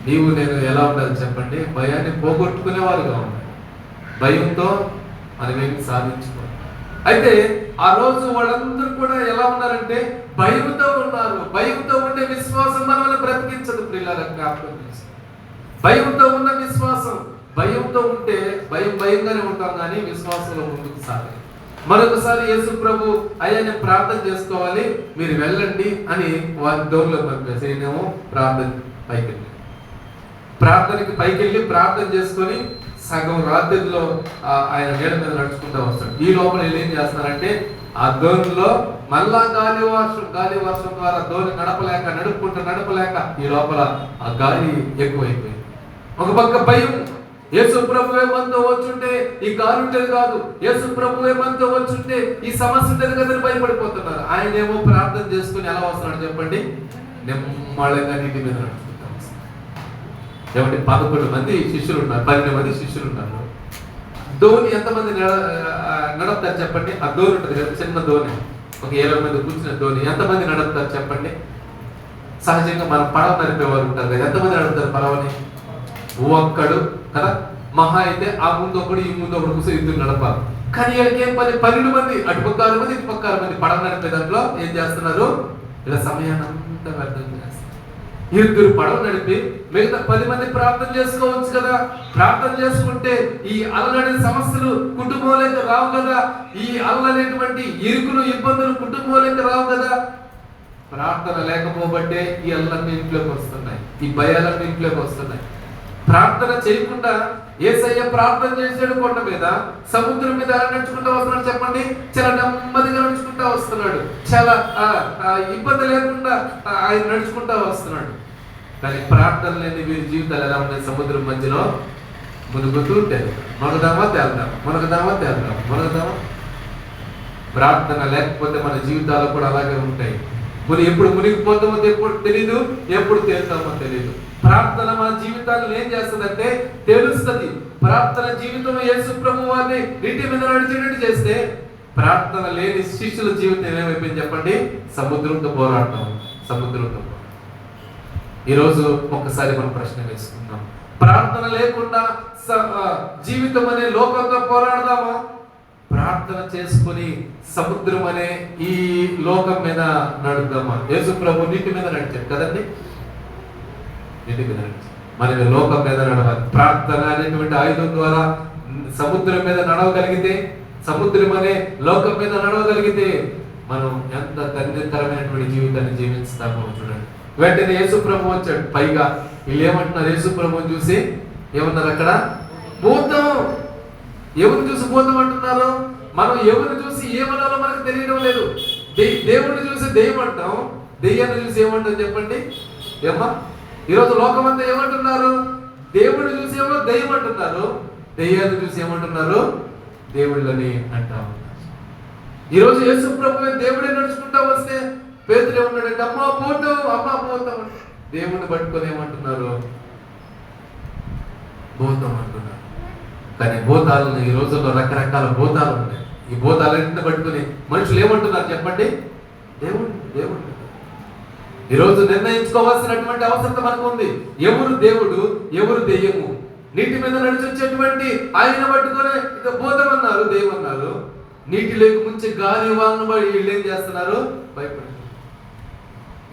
Speaker 1: నీవు నేను ఎలా ఉండాలి చెప్పండి? భయాన్ని పోగొట్టుకునే వారుగా ఉండాలి. భయంతో మనమేమి సాధించుకోవాలి. అయితే ఆ రోజు వాళ్ళందరూ కూడా ఎలా ఉన్నారంటే భయంతో ఉన్నారు. భయంతో ఉండే విశ్వాసం మనల్ని బ్రతికించదు. పిల్లల జ్ఞాపకం చేసి భయంతో ఉన్న విశ్వాసం, భయంతో ఉంటే భయంగానే ఉంటాం కానీ విశ్వాసంలో ముందుకు సాగాలి. మరొకసారి యేసు ప్రభు అయ్యాన్ని ప్రార్థన చేసుకోవాలి, మీరు వెళ్ళండి అని వారి డోర్లో పంపేసి నేనేమో ప్రార్థనకి పైకెళ్ళి ప్రార్థన చేసుకొని సగం రాత్రిలో ఆయన నీడ మీద నడుచుకుంటూ వస్తాడు. ఈ లోపల ఏం చేస్తారంటే ఆ దోణిలో మళ్ళా గాలి వర్షం ద్వారా దోణి నడపలేక ఈ లోపల ఆ గాలి ఎక్కువైపోయింది. ఒక పక్క భయం, యేసు ప్రభువే మనతో వచ్చుంటే ఈ గాలి ఉండేది కాదు, యేసు ప్రభువే మనతో వచ్చుంటే ఈ సమస్య ఉండేది కదని భయపడిపోతున్నారు. ఆయన ఏమో ప్రార్థన చేసుకుని ఎలా వస్తున్నాడు చెప్పండి? నిమ్మళంగా నీటి మీద నడుచుకుంటాం. ఏమంటే 11 మంది శిష్యులు ఉన్నారు, 12 మంది శిష్యులు ఉన్నారు. ధోని ఎంతమంది నడుపుతారు చెప్పండి? ఆ ధోని ఉంటుంది కదా, చిన్న ధోని, ఒక 20 మంది కూర్చున్న ధోని ఎంతమంది నడుపుతారు చెప్పండి? సహజంగా మనం పడవ నడిపేవారు ఉంటారు కదా, ఎంతమంది నడుపుతారు పడవని? ఒక్కడు కదా, మహా అయితే ఆ ముందు ఒకడు ఈ ముందు ఒకడు కూర్చొని ఇద్దరు నడపాలి. కానీ వీళ్ళకి ఏం పని? 12 మంది, అటు పక్క 6 మంది, ఇటు పక్క 6 మంది పడవ నడిపే దాంట్లో ఏం చేస్తున్నారు? ఇలా సమయాన్ని అంతా వ్యర్థం చేస్తారు. ఇద్దరు పడవ నడిపి మిగతా 10 మంది ప్రార్థన చేసుకోవచ్చు కదా. ప్రార్థన చేసుకుంటే ఈ అల్లడి సమస్యలు కుటుంబంలోకి రావు కదా, ఈ అల్లనేటువంటి ఇరుకులు ఇబ్బందులు కుటుంబంలోకి రావు కదా. ప్రార్థన లేకపోబట్టే ఈ అల్లన్నీ ఇంట్లోకి వస్తున్నాయి, ఈ భయాలన్నీ ఇంట్లోకి వస్తున్నాయి. ప్రార్థన చేయకుండా యేసయ్య ప్రార్థన చేసాడు కొండ మీద, సముద్రం మీద ఎలా నడుచుకుంటూ వస్తున్నాడు చెప్పండి? చాలా నెమ్మదిగా నడుచుకుంటూ వస్తున్నాడు, చాలా ఇబ్బంది లేకుండా ఆయన నడుచుకుంటూ వస్తున్నాడు. కానీ ప్రార్థన లేని వీరి జీవితాలు ఎలా ఉన్నాయి? సముద్రం మధ్యలో మునుగుతూ ఉంటాయి. మునగదామా తేల్దామా. ప్రార్థన లేకపోతే మన జీవితాలు కూడా అలాగే ఉంటాయి. ఎప్పుడు మునిగిపోతామో ఎప్పుడు తెలీదు, ఎప్పుడు తేలుతామో తెలీదు. ప్రార్థన మన జీవితాలను ఏం చేస్తుందంటే తెలుస్తుంది. ప్రార్థన జీవితం యేసు ప్రభు వారిని నీటి మీద నడిచేటట్టు చేస్తే, ప్రార్థన లేని శిష్యుల జీవితం ఏమైపోయింది చెప్పండి? సముద్రంతో పోరాడతాం. ఈరోజు ఒక్కసారి మనం ప్రశ్న వేసుకుందాం, ప్రార్థన లేకుండా జీవితం అనే లోకంతో పోరాడదామా? ప్రార్థన చేసుకుని సముద్రం అనే ఈ లోకం మీద నడుద్దామా? యేసు ప్రభు నీటి మీద నడిచాడు కదండి, నీటి మీద నడిచాడు. మన లోకం మీద నడవాలి. ప్రార్థన అనేటువంటి ఆయుధం ద్వారా సముద్రం మీద నడవగలిగితే, సముద్రం అనే లోకం మీద నడవగలిగితే మనం ఎంత ధన్యకరమైనటువంటి జీవితాన్ని జీవిస్తామో చూడండి. వెంటనే యేసు ప్రభు వచ్చాడు. పైగా వీళ్ళు ఏమంటున్నారు? యేసు ప్రభుని చూసి ఏమన్నారు అక్కడ? భూతం. ఎవరిని చూసి భూతం అంటున్నారు? మనం ఎవరిని చూసి ఏమన్నాలో మనకు తెలియడం లేదు. దేవుడిని చూసి దెయ్యం అంటాం, దెయ్యాన్ని చూసి ఏమంటాం చెప్పండి? ఏమ్మా, ఈరోజు లోకమంతా ఏమంటున్నారు? దేవుడిని చూసి ఏమో దెయ్యం అంటున్నారు, దెయ్యాన్ని చూసి ఏమంటున్నారు? దేవుళ్ళని అంటాం. ఈరోజు యేసు ప్రభువే దేవుడే నడుచుకుంటా వస్తే పేతురు ఏమన్నాడంటే అమ్మా పోతాం. దేవుడిని పట్టుకొని ఏమంటున్నారు? భూతం అంటున్నారు. కానీ భూతాలను ఈ రోజుల్లో రకరకాల భూతాలు ఉన్నాయి. ఈ భూతాలన్నింటిని పట్టుకుని మనుషులు ఏమంటున్నారు చెప్పండి? దేవుడు. ఈరోజు నిర్ణయించుకోవాల్సినటువంటి అవసరం మనకు ఉంది. ఎవరు దేవుడు, ఎవరు దెయ్యము? నీటి మీద నడిచొచ్చేటువంటి ఆయన పట్టుకొని ఇక పోతామన్నారు దేవన్నారు. నీటిలోకి ముంచి గాలి వాళ్ళను బట్టి వీళ్ళు ఏం చేస్తున్నారు? భయపడుతున్నారు.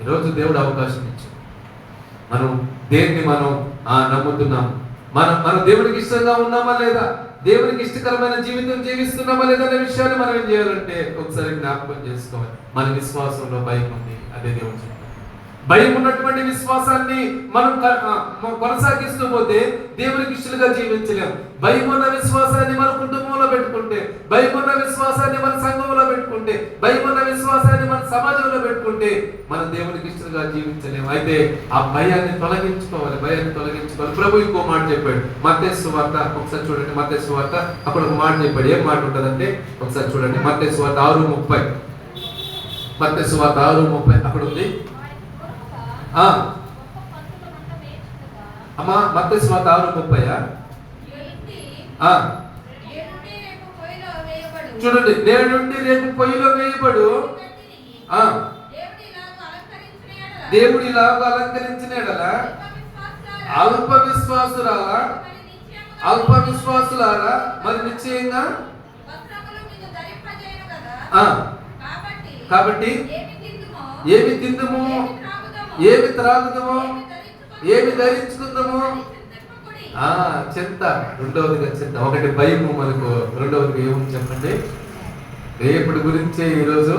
Speaker 1: ఈరోజు దేవుడు అవకాశం ఇచ్చాడు. మనం దేన్ని మనం నమ్ముతున్నాం? మనం దేవునికి ఇష్టంగా ఉన్నామా లేదా? దేవునికి ఇష్టకరమైన జీవితం జీవిస్తున్నామా లేదా అనే విషయాన్ని మనం ఏం చేయాలంటే ఒకసారి జ్ఞాపకం చేసుకోవాలి. మన విశ్వాసంలో భయం ఉంది. అదే దేవుడు చెప్పాడు. భయం ఉన్నటువంటి విశ్వాసాన్ని మనం కొనసాగిస్తూ పోతే దేవునికి ఇష్టలుగా జీవించలేం. భయం ఉన్న విశ్వాసాన్ని మన కుటుంబంలో పెట్టుకుంటే, భయం ఉన్న విశ్వాసాన్ని మన సంఘంలో పెట్టుకుంటే, భయం ఉన్న విశ్వాసాన్ని మన సమాజంలో పెట్టుకుంటే మనం దేవునికి ఇష్టలుగా జీవించలేము. అయితే ఆ భయాన్ని తొలగించుకోవాలి. ప్రభు ఇంకో మాట చెప్పాడు. మత్తయి సువార్త ఒకసారి చూడండి. మత్తయి సువార్త అక్కడ ఒక మాట చెప్పాడు. ఏం మాట ఉంటుందంటే ఒకసారి చూడండి. మత్తయి సువార్త 6:30. మత్తయి సువార్త 6:30 అక్కడ ఉంది. అమ్మా మత్తయి సువార్త 6:30. చూడండి. నేడుండి రేపు పొయ్యిలో వేయబడు దేవుడు ఇలాగ అలంకరించిన ఎడల అల్ప విశ్వాసులారా మరి నిశ్చయంగా కాబట్టి ఏమి తిందుము, ఏమి త్రాగుదము, ఏమి ధరించుకుందాము? చింత. రెండవదిగా చింత. ఒకటి భయము మనకు, రెండవదిగా ఏముంది చెప్పండి? రేపటి గురించే ఈరోజు.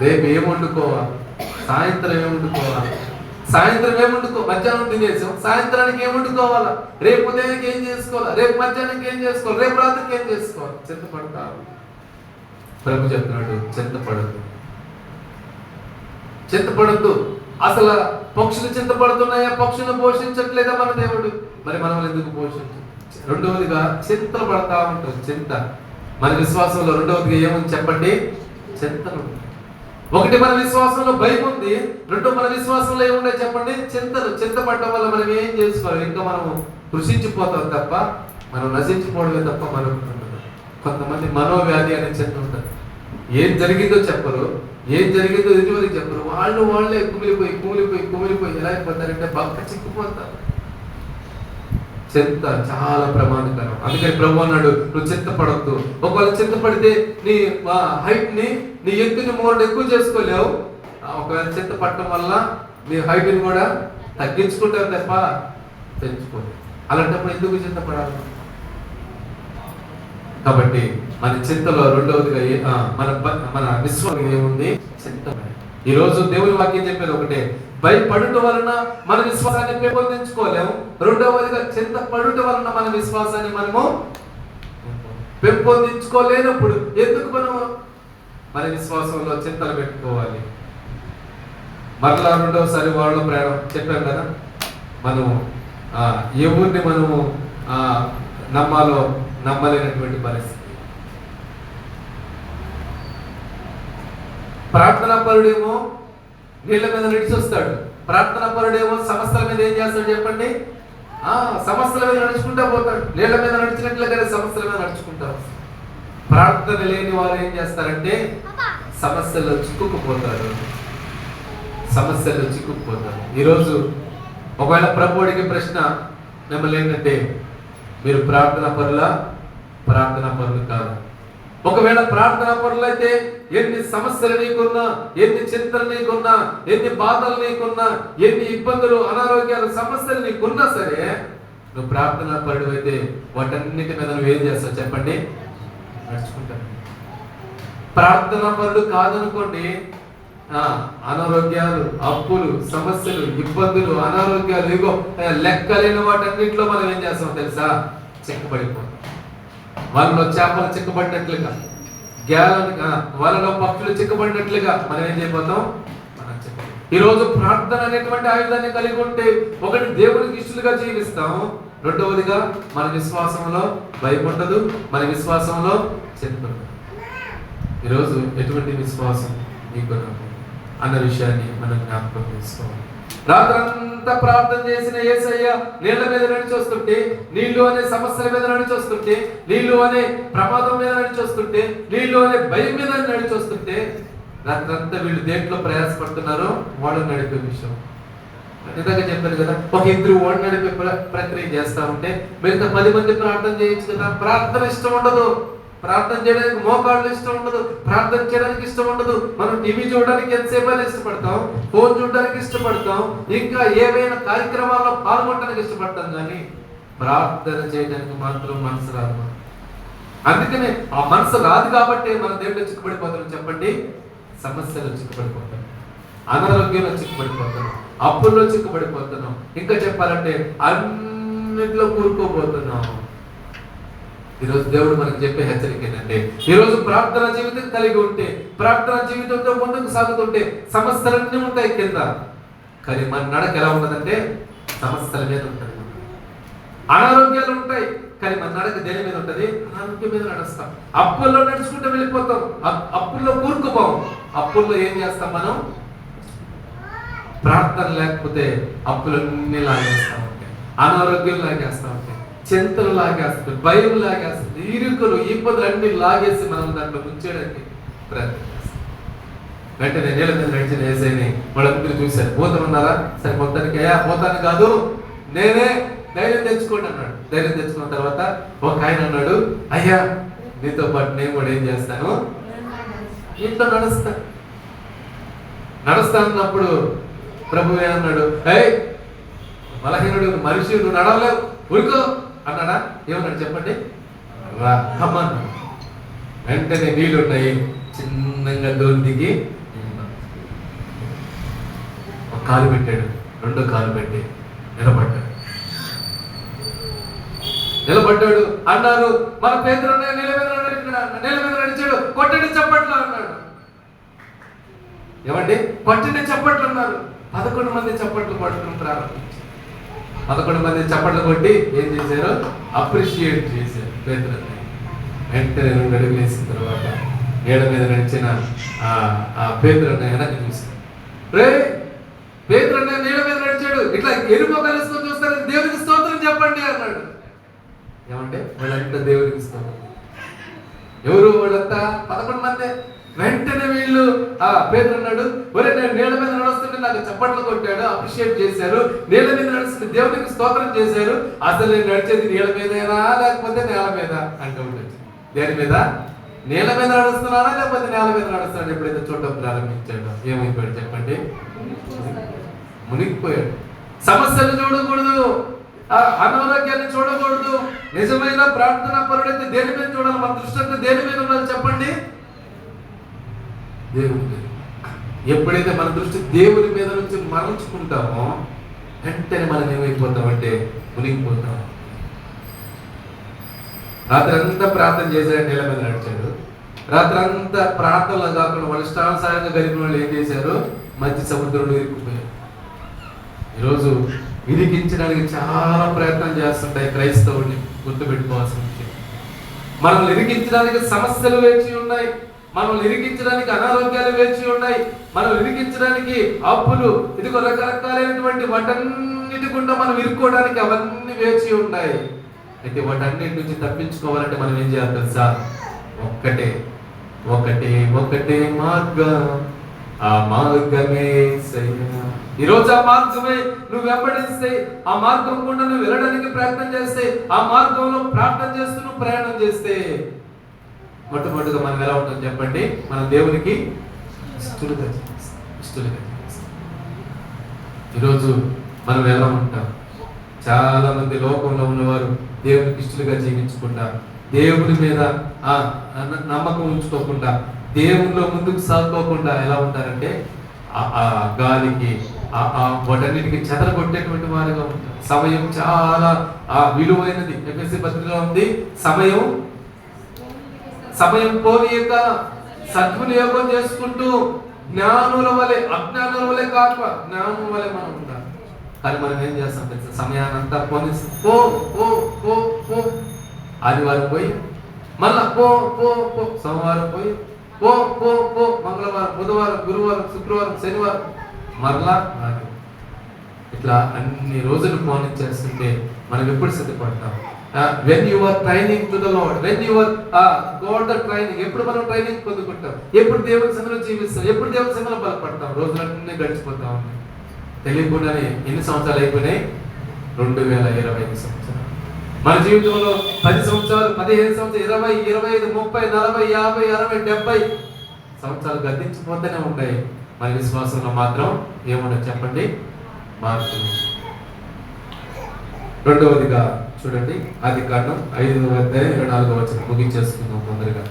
Speaker 1: రేపు ఏం వండుకోవాలి, సాయంత్రం ఏం వండుకోవాలి, సాయంత్రం ఏం వండుకో, మధ్యాహ్నం తినేసాం, సాయంత్రానికి ఏం వండుకోవాలా, రేపు ఉదయానికి ఏం చేసుకోవాలా, రేపు మధ్యాహ్నానికి ఏం చేసుకోవాలి, రేపు రాత్రికి ఏం చేసుకోవాలి. చింతపడతావు. ప్రభు చెప్తున్నాడు చింతపడద్దు. అసలు పక్షులు చింతపడుతున్నాయా? పక్షులను పోషించట్లేదా మన దేవుడు? మరి మనం ఎందుకు పోషించు? రెండవదిగా చింతలు పడతా ఉంటాం. చింత మన విశ్వాసంలో. రెండవదిగా ఏముంది చెప్పండి? చింతలు. ఒకటి మన విశ్వాసంలో భయం ఉంది, రెండో మన విశ్వాసంలో ఏముండే చెప్పండి? చింతలు. చింతపడటం వల్ల మనం ఏం చేసుకోవాలి? ఇంకా మనము కృషించిపోతాం తప్ప, మనం నశించిపోవడమే తప్ప మనం. కొంతమంది మనోవ్యాధి అనే చింత ఉంటుంది. ఏం జరిగిందో చెప్పరు, ఏం జరిగిందో ఎదుటివరకు చెప్పరు. వాళ్ళే కుమిలిపోయి ఎలా అయిపోతారంటే బాగా చిక్కుపోతారు. చింత చాలా ప్రమాదకరం. అందుకని ప్రభు అన్నాడు, నువ్వు చింతపడద్దు. ఒకవేళ చింతపడితే నీ హైట్ ని, నీ ఎత్తుని మోడ్ ఎక్కువ చేసుకోలేవు. ఒకవేళ చింతపడటం వల్ల నీ హైట్ ని కూడా తగ్గించుకుంటావు తప్ప పెంచుకోలేవు. అలాంటప్పుడు ఎందుకు చింతపడాలి? కాబట్టి మన చింతలో రెండవదిగా మన విశ్వాసం ఏముంది? చింత. ఈ రోజు దేవుని వాక్యం చెప్పేది ఒకటే, భయపడుట వలన మన విశ్వాసాన్ని పెంపొందించుకోలేము. రెండవదిగా చింతపడుట వలన మన విశ్వాసాన్ని మనము పెంపొందించుకోలేనప్పుడు ఎందుకు మనము మన విశ్వాసంలో చింతలు పెట్టుకోవాలి? మరలా రెండవసారి వాళ్ళ ప్రయాణం చెప్పాం కదా, మనము ఎవరిని మనము నమ్మలేనటువంటి పరిస్థితి. ప్రార్థనా పరుడేమో నీళ్ళ మీద నడిచొస్తాడు, ప్రార్థనా పరుడేమో సమస్యల మీద ఏం చేస్తాడు చెప్పండి? సమస్యల మీద నడుచుకుంటా పోతాడు. నీళ్ళ మీద నడిచినట్లుగానే సమస్యల మీద నడుచుకుంటారు. ప్రార్థన లేని వారు ఏం చేస్తారంటే సమస్యల్లో చిక్కుకుపోతారు. ఈరోజు ఒకవేళ ప్రభువుడికి ప్రశ్న మిమ్మల్ని ఏంటంటే, మీరు ప్రార్థనా పరులు కాదు. ఒకవేళ ప్రార్థనా పరులు అయితే ఎన్ని సమస్యలు నీకున్నా, ఎన్ని చింతలు నీకున్నా, ఎన్ని బాధలు నీకున్నా, ఎన్ని ఇబ్బందులు, అనారోగ్యాలు, సమస్యలు నీకున్నా సరే, నువ్వు ప్రార్థనా పరుడు అయితే వాటన్నిటి మీద నువ్వు ఏం చేస్తావు చెప్పండి? నడుచుకుంటాను. ప్రార్థనా పరుడు కాదనుకోండి, అనారోగ్యాలు, అప్పులు, సమస్యలు, ఇబ్బందులు, అనారోగ్యాలు, ఇగో లెక్కలేని వాటన్నింటిలో మనం ఏం చేస్తాం తెలుసా? చిక్కబడిపోతాం. వాళ్ళలో చేపలు చిక్కబడినట్లుగా, వాళ్ళలో పక్షులు చిక్కబడినట్లుగా మనం ఏం చేయబోతాం? ఈరోజు ప్రార్థన అనేటువంటి ఆయుధాన్ని కలిగి ఉంటే ఒకటి దేవునికి ఇష్టలుగా జీవిస్తాం, రెండవదిగా మన విశ్వాసంలో భయం ఉండదు, మన విశ్వాసంలో చింత ఉండదు. ఈరోజు ఎటువంటి విశ్వాసం నీకు అన్న విషయాన్ని మనం జ్ఞాపకం చేసుకోవాలి. రాత్రంతా ప్రార్థన చేసిన యేసయ్య నీళ్ల మీద నడిచొస్తుంటే, నీళ్లు అనే సమస్యల మీద నడిచొస్తుంటే, నీళ్లు అనే ప్రమాదం మీద నడిచొస్తుంటే, నీళ్లు అనే భయం మీద నడిచొస్తుంటే, రాత్రంతా వీళ్ళు దేంట్లో ప్రయాసపడుతున్నారో వాళ్ళు నడిపే విషయం. ఇందాక చెప్పాను కదా, ఒక ఇద్దరు ఓడి నడిపే ప్రక్రియ చేస్తా ఉంటే మిగతా 10 మంది ప్రార్థన చేయొచ్చు కదా. ప్రార్థన ఇష్టం ఉండదు, ప్రార్థన చేయడానికి మోకాళ్ళు ఇష్టం ఉండదు, ప్రార్థన చేయడానికి ఇష్టం ఉండదు. మనం టీవీ చూడడానికి ఎంతసేపు అయినా ఇష్టపడతాం, ఫోన్ చూడడానికి ఇష్టపడతాం, ఇంకా ఏవైనా కార్యక్రమాల్లో పాల్గొనడానికి ఇష్టపడతాం, కానీ ప్రార్థన చేయడానికి మాత్రం మనసు రాదు. అందుకనే ఆ మనసు రాదు కాబట్టి మనం దేంట్లో చిక్కుపడిపోతున్నాం చెప్పండి? సమస్యలో చిక్కుపడిపోతాం, అనారోగ్యంలో చిక్కుపడిపోతున్నాం, అప్పుల్లో చిక్కుపడిపోతున్నాం, ఇంకా చెప్పాలంటే అన్నిట్లో కూరుకోబోతున్నాం. ఈరోజు దేవుడు మనకు చెప్పే హెచ్చరిక ఏంటంటే, ఈరోజు ప్రార్థన జీవితం కలిగి ఉంటే, ప్రార్థన జీవితంతో ముందుకు సాగుతుంటే సమస్యలన్నీ ఉంటాయి కింద, కానీ మన నడక ఎలా ఉంటుందంటే సమస్యల మీద ఉంటుంది. అనారోగ్యాలు ఉంటాయి, కానీ మన నడక దేని మీద ఉంటుంది? అనారోగ్యం మీద నడుస్తాం. అప్పుల్లో నడుచుకుంటూ వెళ్ళిపోతాం, అప్పుల్లో కూరుకుపోం. అప్పుల్లో ఏం చేస్తాం మనం? ప్రార్థన లేకపోతే అప్పులన్నీ లాగేస్తా ఉంటాయి, అనారోగ్యం లాగేస్తా ఉంటాయి, చింతలు లాగేస్తుంది, భయం లాగేస్తుంది, ఇరుకులు ఇబ్బందులు అన్ని లాగేసి మనం దాంట్లో ముంచేయడానికి ప్రయత్నం చేస్తాం. వెంటనే నీళ్ళ మీద నడిచిన యేసయ్యని వాళ్ళందరూ చూశారు. పోతాను ఉన్నారా? సరే మొత్తానికి అయ్యా పోతాను కాదు, నేనే, ధైర్యం తెచ్చుకోండి అన్నాడు. ధైర్యం తెచ్చుకున్న తర్వాత ఒక ఆయన అన్నాడు, అయ్యా నీతో పాటు నేను కూడా ఏం చేస్తాను, ఇంట్లో నడుస్తానన్నప్పుడు ప్రభు ఏమన్నాడు? ఏయ్ బలహీనుడు, మనిషి, నువ్వు నడవలేవు, ఉరుకో అన్నాడా? ఏమన్నాడు చెప్పండి? రా అమ్మా. వెంటనే నీళ్ళున్నాయి, చిన్నగా డోర్ దిగి ఒక కాలు పెట్టాడు, రెండో కాలు పెట్టి నిలబడ్డాడు. అన్నారు మన పేదలు నీళ్ళ మీద నడిచాడు, కొట్టండి చప్పట్లు అన్నాడు. ఏమండి? కొట్టండి చప్పట్లు అన్నారు. 11 మంది చప్పట్లు కొట్టడం ప్రారంభించారు. 11 మంది చప్పట్లు కొట్టి ఏం చేశారు? అప్రిషియేట్ చేశారు పేతురుని. వెంటనే 2 అడుగులు వేసిన తర్వాత నీళ్ళ మీద నడిచిన ఆ పేతురుని వెనక్కి చూశారు. రే పేతురుని నీళ్ళ మీద నడిచాడు, ఇట్లా ఎరుపు కలుసుకొని చూస్తారు, దేవునికి స్తోత్రం చెప్పండి అన్నాడు. ఏమంటే వాళ్ళంతా దేవునికి స్తోత్రం. ఎవరు వాళ్ళంతా? 11 మంది. వెంటనే వీళ్ళు పేతురు అన్నాడు, ఒరే నేను నీళ్ళ మీద నడుస్తుంటే నాకు చప్పట్లు కొట్టాడు, అప్రిషియేట్ చేశారు, నీళ్ళ మీద నడుస్తుంటే దేవునికి స్తోత్రం చేశారు, అసలు నేను నడిచేది నీళ్ళ మీదేనా లేకపోతే నేల మీద అంటూ ఉండొచ్చు. దేని మీద? నీళ్ళ మీద నడుస్తున్నానా లేకపోతే నేల మీద నడుస్తున్నాడు? ఎప్పుడైతే చూడటం ప్రారంభించాడు ఏమైపోయాడు చెప్పండి? మునిగిపోయాడు. సమస్యలు చూడకూడదు, అనారోగ్యాన్ని చూడకూడదు. నిజమైన ప్రార్థన పరుడైతే దేని మీద చూడాలి? మన దృష్టి అంతా దేని మీద ఉండాలి చెప్పండి? దేవుని మీద. ఎప్పుడైతే మన దృష్టి దేవుని మీద నుంచి మరల్చుకుంటామో వెంటనే మనం ఏమైపోతామంటే మునిగిపోతాం. రాత్రి అంతా ప్రార్థన చేశాడు, నీళ్ళ మీద నడిచాడు. రాత్రి అంతా ప్రార్థనలో కాకుండా వాళ్ళ ఇష్టానుసారంగా గడిపిన వాళ్ళు ఏం చేశారు? మధ్య సముద్రంలో ఇరుక్కుపోయారు. ఈరోజు ఇరికించడానికి చాలా ప్రయత్నం చేస్తుంటాయి క్రైస్తవుడిని. గుర్తుపెట్టుకోవాల్సిన విషయం, మనల్ని ఇరికించడానికి సమస్యలు వేచి ఉన్నాయి, మనల్ని ఇరికించడానికి అనారోగ్యాలు వేచి ఉన్నాయి, మనం ఇరికించడానికి అప్పులు, ఇదిగో రకరకాలైనటువంటి వాటన్నిటి గుండా మనం ఇరుక్కోవడానికి అవన్నీ వేచి ఉన్నాయి. అయితే వాటన్నిటి నుంచి తప్పించుకోవాలంటే మనం ఏం చేయాలి తెలుసా? ఒక్కటే ఒకటే ఒకటే మార్గం, ఆ మార్గమే ఈరోజు ఆ మార్గమే నువ్వు వెంబడిస్తే, ఆ మార్గం గుండా నువ్వు వెళ్ళడానికి ప్రయత్నం చేస్తే, ఆ మార్గంలో ప్రార్థన చేస్తూ నువ్వు ప్రయాణం చేస్తే మొట్టమొదటిగా మనం ఎలా ఉంటుంది చెప్పండి? మనం దేవునికి ఇష్టలుగా జీవిస్తాం. ఈరోజు మనం ఎలా ఉంటాం? చాలా మంది లోకంలో ఉన్నవారు దేవునికి ఇష్టలుగా జీవించకుండా, దేవుని మీద నమ్మకం ఉంచుకోకుండా, దేవునిలో ముందుకు సాగుకోకుండా ఎలా ఉంటారంటే ఆ గాలికి వాటన్నిటికి చెదరగొట్టేటువంటి వారిగా ఉంటారు. సమయం చాలా విలువైనది. ఎఫెసీ పత్రికలో ఉంది, సమయం పోనీయక సద్వినియోగం చేసుకుంటూ జ్ఞానుల వలె అజ్ఞానుల వలె కాక జ్ఞానుల వలె మనం ఉంటాం. కానీ మనం ఏం చేస్తాం తెలుసా? సమయాన్ని అంతా పోనిస్తాం. పో పో పో పో ఆదివారం పోయి మళ్ళా పో పో పో, సోమవారం పోయి పో పో పో, మంగళవారం, బుధవారం, గురువారం, శుక్రవారం, శనివారం మరలా ఇట్లా అన్ని రోజులు పోనిచ్చేస్తుంటే మనం ఎప్పుడు సిద్ధపడతాం? When you are training to the lord, when you are got the training, ఎప్పుడు మనం ట్రైనింగ్ పొందుకుంటాం? ఎప్పుడు దేవుని సంఘంలో జీవిస్తాం? ఎప్పుడు దేవుని సంఘంలో బలపడతాం? రోజులన్నీ గడిచిపోతా ఉన్నాయి. తెలియకుండానే ఎన్ని సంవత్సరాలు అయిపోయినాయి? 2025 సంవత్సరాలు. మన జీవితంలో 10 సంవత్సరాలు, 15 సంవత్సరాలు, 20, 25, 30, 40, 50, 60, 70 సంవత్సరాలు గతించిపోతూనే ఉంటాయి. మన విశ్వాసంలో మాత్రం ఏముండదు చెప్పండి? మార్పు. రెండవదిగా చూడండి, ఆదికాండం 5:24 ముగించేసుకుందాం తొందరగా.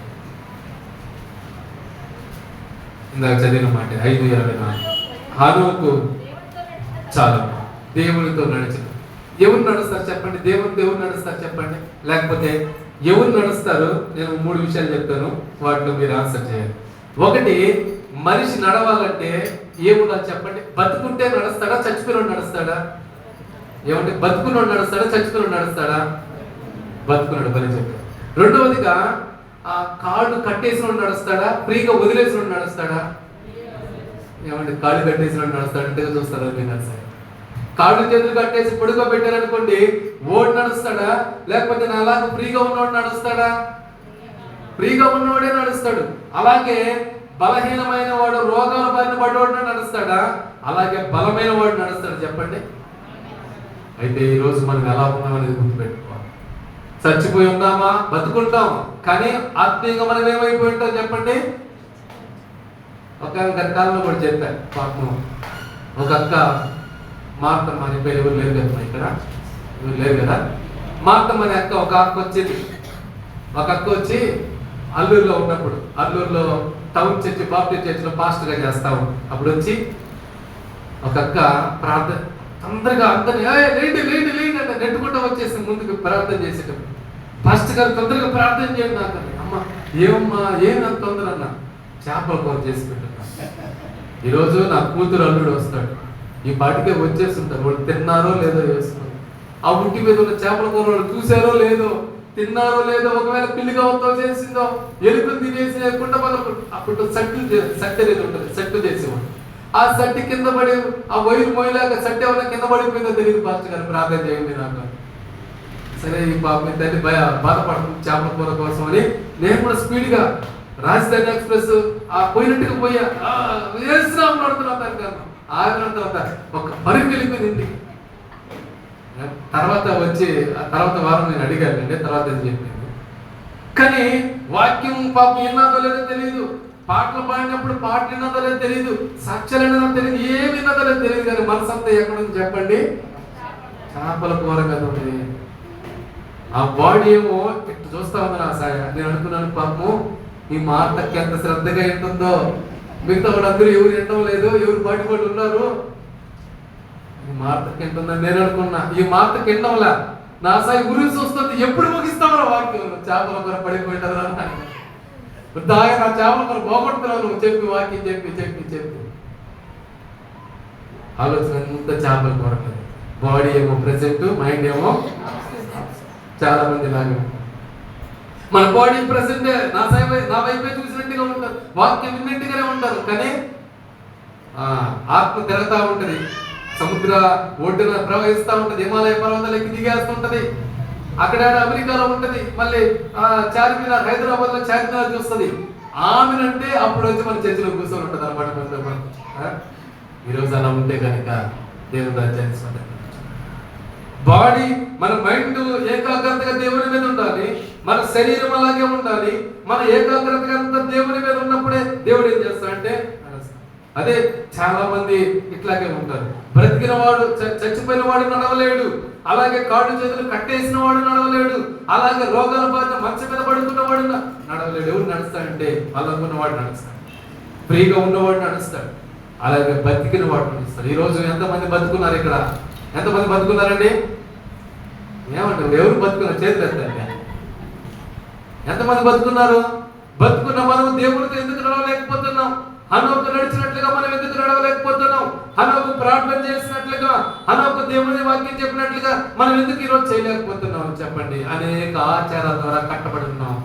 Speaker 1: ఇందాక చదివిన మాట 5:24. హనోకు చాలా దేవునితో నడిచిన. ఎవరు నడుస్తారు చెప్పండి? దేవుడు నడుస్తారు చెప్పండి. లేకపోతే ఎవరు నడుస్తారు? నేను 3 విషయాలు చెప్తాను, వాటిలో మీరు ఆన్సర్ చేయాలి. ఒకటి, మనిషి నడవాలంటే ఏముండాలి చెప్పండి? బతుకుంటే నడుస్తాడా? చచ్చిపోయిన నడుస్తాడా? ఏమంటే బతుకున్నాడు నడుస్తాడా? చచ్చిపోయిన నడుస్తాడా? బతుకున్నాడు పని చెప్పాడు. రెండవదిగా ఆ కాళ్ళు కట్టేసిన నడుస్తాడా? ఫ్రీగా వదిలేసిన నడుస్తాడా? ఏమంటే కాళ్ళు కట్టేసిన నడుస్తాడు అంటే చూస్తారా? మీరు నడుస్తాడు. కాళ్ళు చేతులు కట్టేసి పొడుగా పెట్టారనుకోండి, ఓడి నడుస్తాడా? లేకపోతే అలాగే ఫ్రీగా ఉన్నవాడు నడుస్తాడా? ఫ్రీగా ఉన్నవాడే నడుస్తాడు. అలాగే బలహీనమైన వాడు, రోగాల బారిన పడ్డవాడు నడుస్తాడా? అలాగే బలమైన వాడు నడుస్తాడు చెప్పండి. అయితే ఈరోజు మనం ఎలా ఉన్నామనేది గుర్తుపెట్టుకోవాలి. చచ్చిపోయి ఉన్నామా? బతుకుంటాం, కానీ ఆత్మీయంగా మనం ఏమైపోయి ఉంటాం చెప్పండి? ఒక గతకాలంలో కూడా చెప్పాను పాపం. ఒక అక్క మార్తమ్మ అనే పేరు, ఎవరు లేరు కదా ఇక్కడ, ఎవరు లేరు కదా. మార్తమ్మ అనే అక్క, ఒక అక్క వచ్చింది. ఒక అక్క వచ్చి అల్లూరులో ఉన్నప్పుడు, అల్లూరులో టౌన్ చర్చి, బాప్టిస్ట్ చర్చిలో పాస్టర్గా చేస్తాము. అప్పుడు వచ్చి ఒక అక్క ప్రార్థన తొందరగా అందరినీ లేండి లేండి లేండి అంటే నెట్టుకుంటూ వచ్చేసి ముందుకు ప్రార్థన చేసేటప్పుడు, పాస్టర్ గారు తొందరగా ప్రార్థన చేయండి నాకు. అమ్మ ఏమమ్మా ఏమన్నా తొందర అన్న? చేపల కూర చేసి పెట్టున్నా. ఈరోజు నా కూతురు అల్లుడు వస్తాడు, ఈ పాటికే వచ్చేస్తుంటారు. వాళ్ళు తిన్నారో లేదో వేసుకుని, ఆ ఉట్టి మీద ఉన్న చేపల కూర వాళ్ళు చూసారో లేదో, తిన్నారో లేదో, ఒకవేళ పిల్లిగా ఉందో చేసిందో, ఎలుకలు తినేసి కుండ అప్పుడు సట్టు అనేది ఉంటుంది, సట్టు చేసేవాడు. ఆ సట్టి కింద పడి, ఆ వైరు మొయ్యలాగా సట్టి ఏమైనా కింద పడిపోయిందో తెలియదు. పాస్టర్ గారు ప్రార్థన చేయండి నాకు. సరే ఈ పాప తల్లి బాధపడుతుంది చేపల కూర కోసం అని నేను కూడా స్పీడ్గా రాజధాని ఎక్స్ప్రెస్ ఆ పోయినట్టుగా పోయా వేసినాం నడుతున్నాం. దానికి ఆగిన తర్వాత ఒక పరుగు వెళ్ళిపోయింది ఇంటికి. తర్వాత వచ్చి తర్వాత వారం నేను అడిగానండి, తర్వాత ఏం చెప్పింది. కానీ వాక్యం పాపం విన్నాదో లేదో తెలియదు, పాటలు పాడినప్పుడు పాటలు విన్నదో లేదో తెలియదు, సాక్ష్యాలు విన్నదో తెలియదు, ఏమి విన్నదో లేదో తెలియదు. కానీ మనసంతా ఎక్కడుంది చెప్పండి? చేపల కూర కదా ఉంది. ఆ బాడీ ఏమో ఇట్లా చూస్తా ఉంది నా సాయ. నేను అనుకున్నాను పాపము ఈ మార్తకి ఎంత శ్రద్ధగా ఏంటుందో, మిగతా వాళ్ళందరూ ఎవరు వినడం లేదు, ఎవరు పాటుపడి ఉన్నారు, ఈ మార్తకి ఏంటుందని నేను అనుకున్నా. ఈ మార్తకి వినడంలా నా సాయి గురించి వస్తుంది. ఎప్పుడు ముగిస్తామో వాక్యం? చేపల కూర పడిపోయింటారు నా చేపల కూర పోగొడుతున్నావు నువ్వు చెప్పి, వాక్యం చెప్పి చెప్పి చెప్పి. ఆలోచన అంత చేపల కూర, బాడీ ఏమో ప్రెసెంట్, మైండ్ ఏమో చాలా మంది లాగా. మన బాడీ ప్రెసెంట్ నా వైపే చూసినట్టుగా ఉంటారు, వాక్యం విన్నట్టుగానే ఉంటారు, కానీ ఆత్మ తిరుగుతూ ఉంటది, సముద్ర ఒడ్డున ప్రవహిస్తూ ఉంటది, హిమాలయ పర్వతాలకి దిగేస్తుంటది, అక్కడ అమెరికాలో ఉంటది, మళ్ళీ చార్మినార్, హైదరాబాద్ లో చార్మినార్ చూస్తుంది. ఆమెనంటే అప్పుడు వచ్చి మన చర్చిలో కూర్చొని ఉంటుంది అనమాట. ఈరోజు అలా ఉంటే కనుక దేవుడు రాజ్యాన్ని బాడీ, మన మైండ్ ఏకాగ్రతగా దేవుని మీద ఉండాలి, మన శరీరం అలాగే ఉండాలి. మన ఏకాగ్రతగా అంతా దేవుని మీద ఉన్నప్పుడే దేవుడు ఏం చేస్తాడంటే, అదే చాలా మంది ఇట్లాగే ఉంటారు. బ్రతికిన వాడు, చచ్చిపోయిన వాడు నడవలేడు, అలాగే కాళ్ళు చేతులు కట్టేసిన వాడు నడవలేడు, అలాగే రోగాల బాధ మంచం మీద పడుకున్న వాడు నడవలేడు. ఎవరు నడుస్తాడంటే వాళ్ళకున్న వాడు నడుస్తాడు, ఫ్రీగా ఉన్నవాడు నడుస్తాడు, అలాగే బతికిన వాడు నడుస్తాడు. ఈరోజు ఎంతమంది బతుకున్నారు ఇక్కడ? ఎంతమంది బతుకున్నారండి? ఏమంటారు? ఎవరు బతుకున్నారు? చేతులు ఎత్తండి. ఎంతమంది బతుకున్నారు? బతుకున్న మనం దేవుడితో ఎందుకు నడవలేకపోతున్నాం? హనోకు నడిచినట్లుగా మనం ఎందుకు నడవలేకపోతున్నాం? హనోకు ప్రార్థన చేసినట్లుగా, హనోకు దేవుని వాక్యం చెప్పినట్లుగా మనం ఎందుకు ఈరోజు చేయలేకపోతున్నాం చెప్పండి? అనేక ఆచారాల ద్వారా కట్టబడి ఉన్నాం.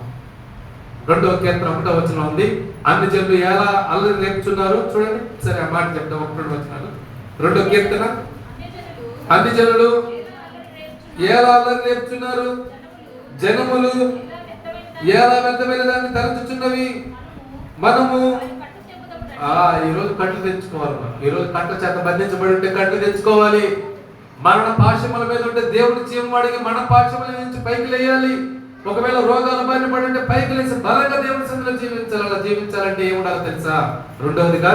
Speaker 1: 2వ కీర్తన 1వ వచనం ఉంది, అన్ని జనులు ఎలా అల్లరి రేపుచున్నారు. చూడండి సరే, ఆ మాట చెప్తాం. 1వ వచనాలు 2వ కీర్తన, అన్ని జనులు ఎలా అల్లరి రేపుచున్నారు, జనములు ఎలా వ్యర్థమైన దాన్ని తరచుచున్నవి, మనము ఈ రోజు కట్లు తెచ్చుకోవాలి. మనం ఈ రోజు కట్ల చేత బంధించబడి ఉంటే కట్లు తెచ్చుకోవాలి. మరణ పాశముల మీద ఉంటే దేవుని జీవవాడికి మరణ పాశముల నుంచి పైకి లేయాలి. ఒకవేళ రోగాల బారిన పడి ఉంటే పైకి లేచి బలంగా దేవుని సన్నిధిలో జీవించాలి. అలా జీవించాలంటే ఏముండాలో తెలుసా? రెండవదిగా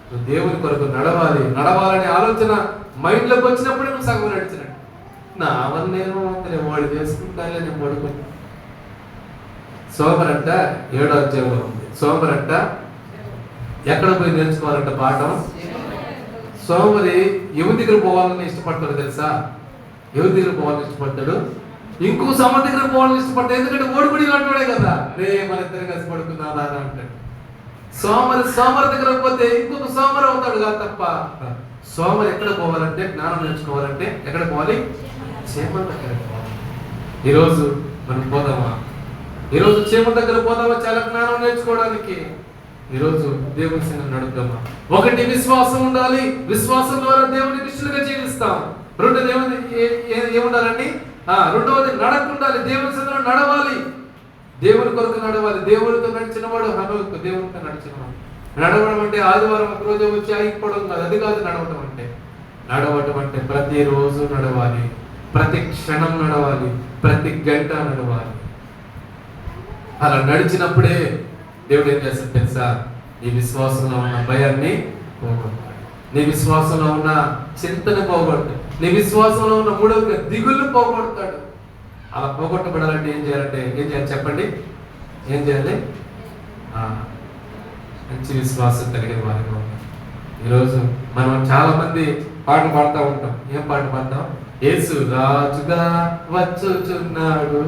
Speaker 1: నువ్వు దేవుని కొరకు నడవాలి. నడవాలనే ఆలోచన మైండ్లోకి వచ్చినప్పుడు నువ్వు సగం నడిచినట్టు. నా వల్ల నేను వాడు చేసుకుంటానే నేను పడుకుంటా. సోమరంట 7వ అధ్యాయంలో ఉంది. సోమరంట ఎక్కడ పోయి నేర్చుకోవాలంట పాఠం? సోమరి ఎవరి దగ్గర పోవాలని ఇష్టపడతాడు తెలుసా? ఎవరి దగ్గర పోవాలని ఇష్టపడతాడు? ఇంకో సోమరి దగ్గర పోవాలని ఇష్టపడతాడు. ఎందుకంటే ఓడిపడి అంటాడే కదా, రే మన ఇద్దరు కలిసి పడుకుందాం అంటాడు. సోమరి దగ్గర పోతే ఇంకొక సోమరి అవుతాడు కాదు తప్ప. సోమరి ఎక్కడ పోవాలంటే, జ్ఞానం నేర్చుకోవాలంటే ఎక్కడ పోవాలి? చేపల దగ్గర పోవాలి. ఈరోజు మనం పోదామా? ఈరోజు చేపల దగ్గర పోదామా చాలా జ్ఞానం నేర్చుకోవడానికి? ఈరోజు దేవుని సన్నిధిని నడుద్దామా? ఒకటి విశ్వాసం ఉండాలి. విశ్వాసం ద్వారా దేవుని ఇష్టలుగా జీవిస్తాం. రెండోది ఏముండాలండి? రెండవది నడక ఉండాలి. దేవుని సన్నిధిలో నడవాలి. దేవుని కొరకు నడవాలి. దేవునితో నడిచిన వాడు హనోకు, దేవునితో నడిచిన వాడు. నడవడం అంటే ఆదివారం ఒక రోజు వచ్చి ఆగిపోవడం కాదు. అది కాదు నడవటం అంటే. నడవటం అంటే ప్రతిరోజు నడవాలి, ప్రతి క్షణం నడవాలి, ప్రతి గంట నడవాలి. అలా నడిచినప్పుడే దేవుడు ఏం చేస్తాడు తెలుసా? నీ విశ్వాసంలో ఉన్న భయాన్ని పోగొడతాడు. నీ విశ్వాసంలో ఉన్న చింతను పోగొడతాడు. నీ విశ్వాసంలో ఉన్న మూడవగా దిగులు పోగొడతాడు. అలా పోగొట్టబడాలంటే ఏం చేయాలి చెప్పండి? ఏం చేయాలి? మంచి విశ్వాసం కలిగిన వారిగా ఉంటాం. ఈరోజు మనం చాలా మంది పాటలు పాడుతూ ఉంటాం. ఏం పాట పాడతాం? యేసు రాజుగా వచ్చుచున్నాడు,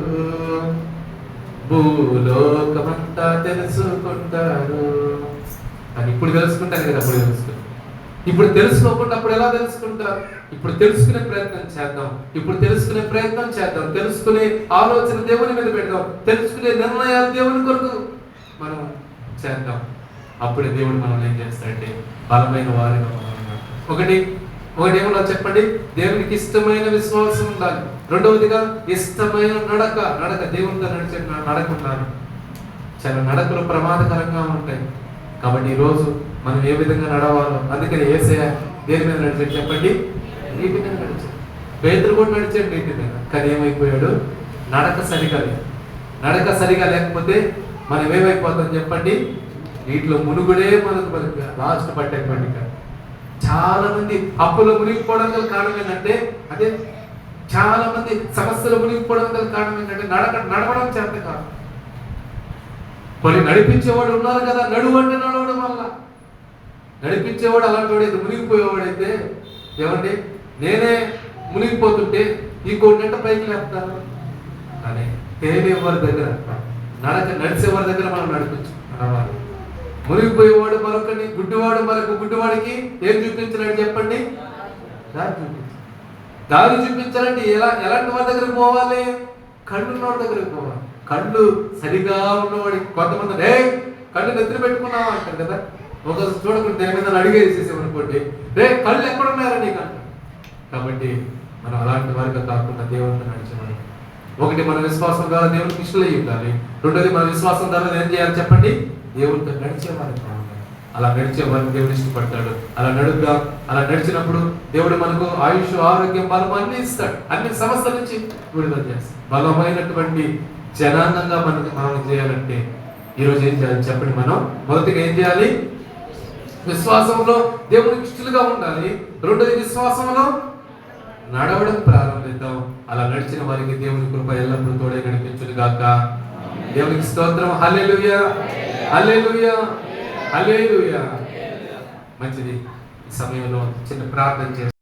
Speaker 1: భూలోకమంతా తెలుసుకుంటారు అని. ఇప్పుడు తెలుసుకుంటారు కదా, అప్పుడు తెలుసుకుంటారు. ఇప్పుడు తెలుసుకోకుండా అప్పుడు ఎలా తెలుసుకుంటారు? ఇప్పుడు తెలుసుకునే ప్రయత్నం చేద్దాం. తెలుసుకునే ఆలోచన దేవుని మీద పెడదాం. తెలుసుకునే నిర్ణయాలు దేవుని కొరకు మనం చేద్దాం. అప్పుడే దేవుడు మనం ఏం చేస్తాడంటే బలమైన వారిగా మనం. ఒకటి ఏమన్నా చెప్పండి? దేవునికి ఇష్టమైన విశ్వాసం ఉండాలి. రెండవదిగా ఇష్టమైన నడక దేవునితో నడిచే నడక ఉండాలి. చాలా నడకలు ప్రమాదకరంగా ఉంటాయి. కాబట్టి ఈరోజు మనం ఏ విధంగా నడవాలో, అందుకని యేసయ్య దేని మీద నడిచాడు చెప్పండి? నీటి మీద నడిచాడు. పేతురు కూడా నడిచాడు నీటి మీద. కానీ ఏమైపోయాడు? నడక సరిగా లేకపోతే మనం ఏమైపోతాం చెప్పండి? నీటిలో మునుగుడే మనకు లాస్ట్ పట్టేటువంటి. చాలా మంది అప్పులో మునిగిపోవడం గల కారణం ఏంటంటే అదే. చాలా మంది సమస్యలు మునిగిపోవడం గల కారణం ఏంటంటే నడవడం చేత కాదు. కొన్ని నడిపించేవాడు ఉన్నారు కదా, నడవడం వల్ల. నడిపించేవాడు అలాంటి వాడు మునిగిపోయేవాడైతే ఏమండి? నేనే మునిగిపోతుంటే ఇంకోటి గంట పైకి లేపుతాను కానీ తేలేవారి దగ్గర నడిచేవారి దగ్గర మనం నడవాలి. మునిగిపోయేవాడు మరొకరిని, గుడ్డివాడు మరొక గుడ్డివాడికి ఏం చూపించాలని చెప్పండి? దారి చూపించాలంటే ఎలాంటి వారి దగ్గరకు పోవాలి? కళ్ళు ఉన్నవాడి దగ్గరకు పోవాలి. కళ్ళు సరిగా ఉన్నవాడికి. కొంతమంది కళ్ళు నెత్తిన పెట్టుకున్నావా అంటారు కదా. ఒకరు చూడకుండా దేని మీద అడిగేసేసామనుకోండి, కళ్ళు ఎక్కడున్నారా నీకు అంటారు. కాబట్టి మనం అలాంటి వారిగా కాకుండా దేవునితో నడిచేవాడు. ఒకటి మన విశ్వాసం ద్వారా దేవునికి ఇష్టలై ఉండాలి. రెండోది మన విశ్వాసం ద్వారా ఏం చేయాలి చెప్పండి? దేవునితో నడిచేవారికి కావాలి. అలా నడిచేవారిని దేవుడు ఇష్టపడతాడు. అలా నడుద్దాం. అలా నడిచినప్పుడు దేవుడు మనకు ఆయుష్, ఆరోగ్యం, బలం అన్ని ఇస్తాడు. అన్ని సమస్యల నుంచి విడుదల చేస్తాడు. బలమైనటువంటి జనాంగంగా మనం చేయాలంటే ఈరోజు ఏం చేయాలి చెప్పండి? మనం మొదటిగా ఏం చేయాలి? విశ్వాసంలో దేవునికి ఇష్టలుగా ఉండాలి. రెండోది విశ్వాసంలో నడవడం ప్రారంభిద్దాం. అలా నడిచిన వారికి దేవుని కృప ఎల్లప్పుడూ తోడే నడిపించును గాక. దేవునికి స్తోత్రం. హల్లెలూయా, హల్లెలూయా, హల్లెలూయా. మంచిది. ఈ సమయంలో చిన్న ప్రార్థన చేస్తాం.